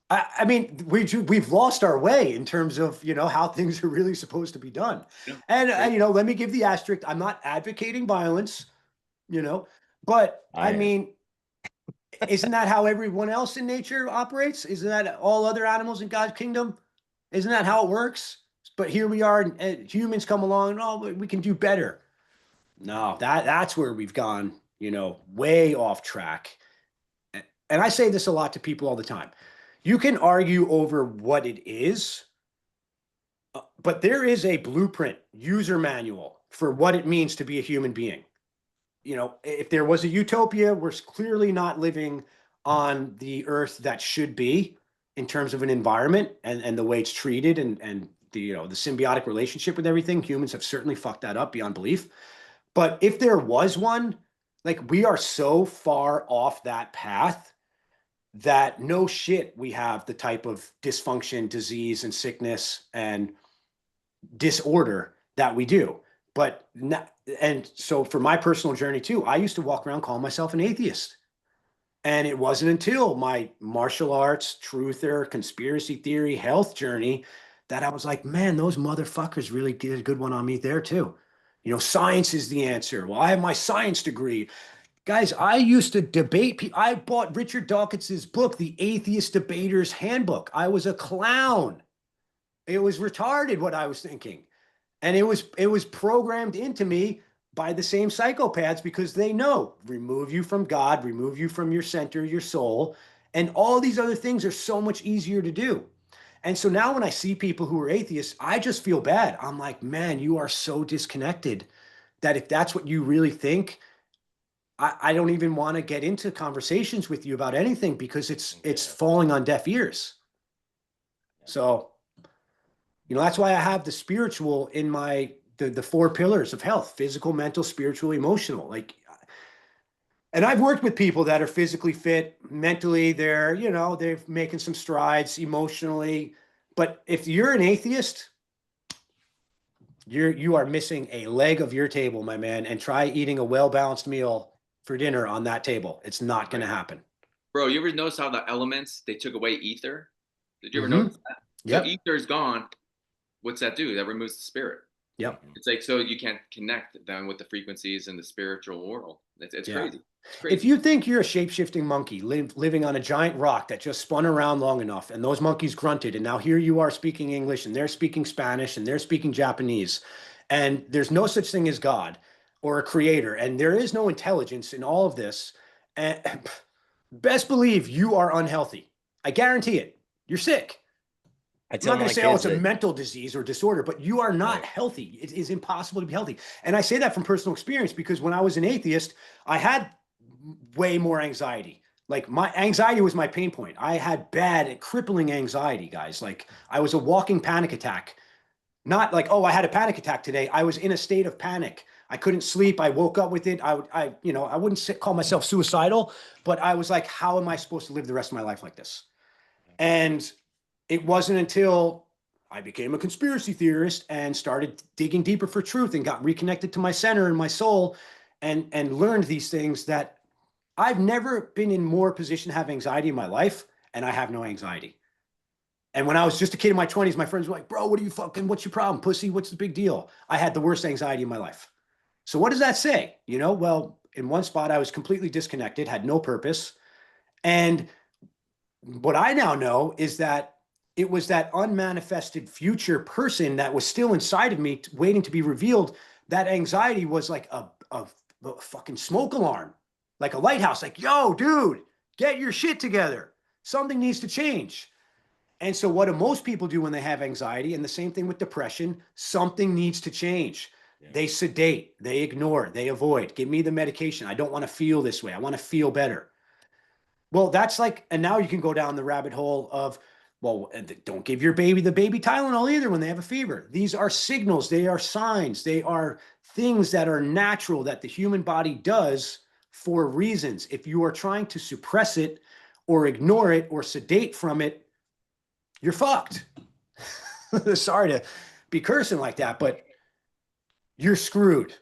I mean, we've lost our way in terms of, how things are really supposed to be done. Yeah. And let me give the asterisk. I'm not advocating violence, but I am. mean, isn't that how everyone else in nature operates? Isn't that all other animals in God's kingdom? Isn't that how it works? But here we are, and humans come along, and oh, we can do better. No, that's where we've gone, way off track. And I say this a lot to people all the time. You can argue over what it is, but there is a blueprint, user manual for what it means to be a human being. If there was a utopia, we're clearly not living on the earth that should be in terms of an environment and the way it's treated and the symbiotic relationship with everything. Humans have certainly fucked that up beyond belief. But if there was one, like, we are so far off that path that no shit we have the type of dysfunction, disease, and sickness and disorder that we do. But and so for my personal journey too, I used to walk around calling myself an atheist. And it wasn't until my martial arts, truther, conspiracy theory, health journey that I was like, man, those motherfuckers really did a good one on me there too. Science is the answer. Well, I have my science degree. Guys, I used to debate. I bought Richard Dawkins's book, The Atheist Debater's Handbook. I was a clown. It was retarded what I was thinking. And it was programmed into me by the same psychopaths because they know remove you from God, remove you from your center, your soul, and all these other things are so much easier to do. And so now when I see people who are atheists, I just feel bad. I'm like, man, you are so disconnected that if that's what you really think, I don't even want to get into conversations with you about anything because it's falling on deaf ears. So, that's why I have the spiritual in the four pillars of health: physical, mental, spiritual, emotional. And I've worked with people that are physically fit, mentally, they're making some strides emotionally. But if you're an atheist, you are missing a leg of your table, my man, and try eating a well-balanced meal for dinner on that table. It's not going to happen. Bro, you ever notice how the elements, they took away ether? Did you ever Mhm. notice that? Yep. So ether is gone. What's that do? That removes the spirit. Yep. It's like, so you can't connect them with the frequencies in the spiritual world. It's Yeah. crazy. It's crazy. If you think you're a shape-shifting monkey living on a giant rock that just spun around long enough and those monkeys grunted and now here you are speaking English and they're speaking Spanish and they're speaking Japanese and there's no such thing as God or a creator and there is no intelligence in all of this, and best believe you are unhealthy. I guarantee it. You're sick. I'm not going to say, oh, it's a mental disease or disorder, but you are not healthy. It is impossible to be healthy. And I say that from personal experience because when I was an atheist, I had way more anxiety. Like my anxiety was my pain point. I had bad, crippling anxiety, guys. Like I was a walking panic attack. Not like, oh, I had a panic attack today. I was in a state of panic. I couldn't sleep. I woke up with it. I wouldn't call myself suicidal, but I was like, how am I supposed to live the rest of my life like this? And it wasn't until I became a conspiracy theorist and started digging deeper for truth and got reconnected to my center and my soul and learned these things that I've never been in more position to have anxiety in my life, and I have no anxiety. And when I was just a kid in my 20s, my friends were like, bro, what's your problem? Pussy, what's the big deal? I had the worst anxiety in my life. So what does that say? Well, in one spot, I was completely disconnected, had no purpose. And what I now know is that it was that unmanifested future person that was still inside of me waiting to be revealed. That anxiety was like a fucking smoke alarm, like a lighthouse, like, yo, dude, get your shit together. Something needs to change. And so what do most people do when they have anxiety? And the same thing with depression, something needs to change. Yeah. They sedate, they ignore, they avoid. Give me the medication. I don't want to feel this way. I want to feel better. Well, that's like, and now you can go down the rabbit hole of, well, don't give your baby the baby Tylenol either when they have a fever. These are signals. They are signs. They are things that are natural that the human body does for reasons. If you are trying to suppress it or ignore it or sedate from it, you're fucked. Sorry to be cursing like that, but you're screwed.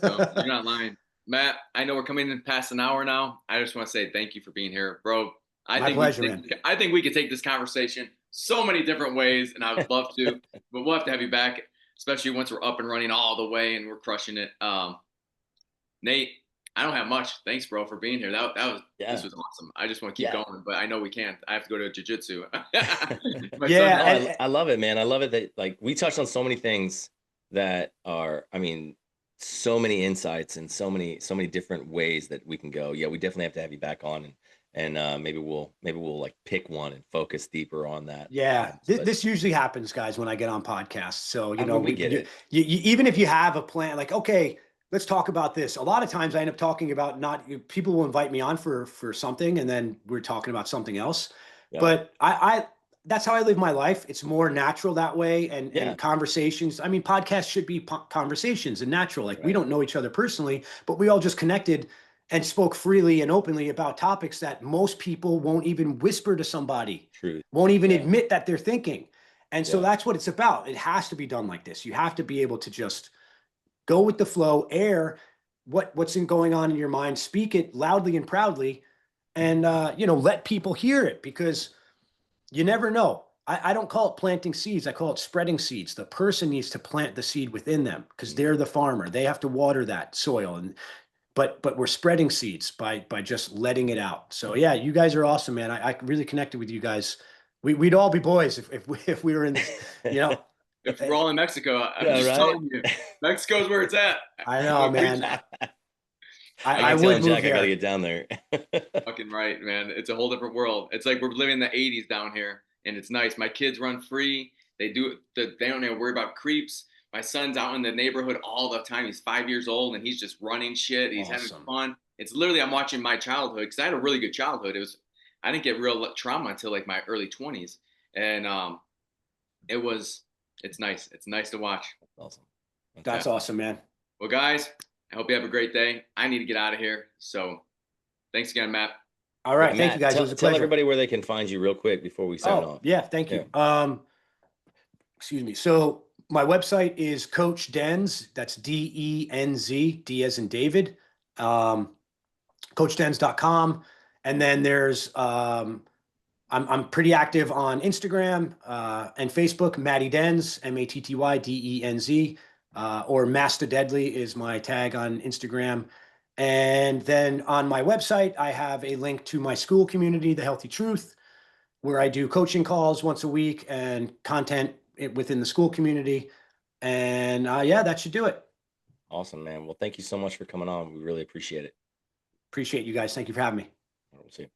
No, you're not lying. Matt, I know we're coming in past an hour now. I just want to say thank you for being here, bro. My pleasure, man. I think we could take this conversation so many different ways, and I would love to, but we'll have to have you back, especially once we're up and running all the way and we're crushing it. Nate, I don't have much. Thanks, bro, for being here. This was awesome. I just want to keep going, but I know we can't. I have to go to jiu-jitsu. I love it, man. I love it that like we touched on so many things that are, I mean, so many insights and so many different ways that we can go. Yeah, we definitely have to have you back on and maybe we'll like pick one and focus deeper on that. Yeah, this usually happens, guys, when I get on podcasts. So we get it. You, even if you have a plan, like, okay, let's talk about this. A lot of times I end up talking about people will invite me on for something and then we're talking about something else. Yeah. But I that's how I live my life. It's more natural that way. And conversations, I mean, podcasts should be conversations and natural. Like we don't know each other personally, but we all just connected and spoke freely and openly about topics that most people won't even whisper to somebody. True. Won't even admit that they're thinking. And so that's what it's about. It has to be done like this. You have to be able to just go with the flow, air what's going on in your mind, speak it loudly and proudly, and let people hear it, because you never know. I don't call it planting seeds. I call it spreading seeds. The person needs to plant the seed within them because they're the farmer. They have to water that soil, but we're spreading seeds by just letting it out. So yeah, you guys are awesome, man. I really connected with you guys. We'd all be boys if we were in this, If we're all in Mexico, I'm just telling you, Mexico's where it's at. I know, man. I would move. Jack, I gotta get down there. Fucking right, man. It's a whole different world. It's like we're living in the 80s down here, and it's nice. My kids run free. They don't even worry about creeps. My son's out in the neighborhood all the time. He's 5 years old, and he's just running shit. He's having fun. It's literally, I'm watching my childhood, because I had a really good childhood. I didn't get real trauma until like my early 20s, and it's nice. It's nice to watch. That's awesome. That's awesome, man. Well, guys, I hope you have a great day. I need to get out of here. So thanks again, Matt. All right. Thank you, guys. It was a pleasure. Tell everybody where they can find you real quick before we sign off. Yeah. Thank you. Excuse me. So my website is Coach Denz. That's DENZ, D as in David, CoachDenz.com. And then there's, I'm pretty active on Instagram and Facebook, Matty Denz, MattyDenz, or Master Deadly is my tag on Instagram. And then on my website, I have a link to my school community, The Healthy Truth, where I do coaching calls once a week and content within the school community. And that should do it. Awesome, man. Well, thank you so much for coming on. We really appreciate it. Appreciate you guys. Thank you for having me. We'll see you.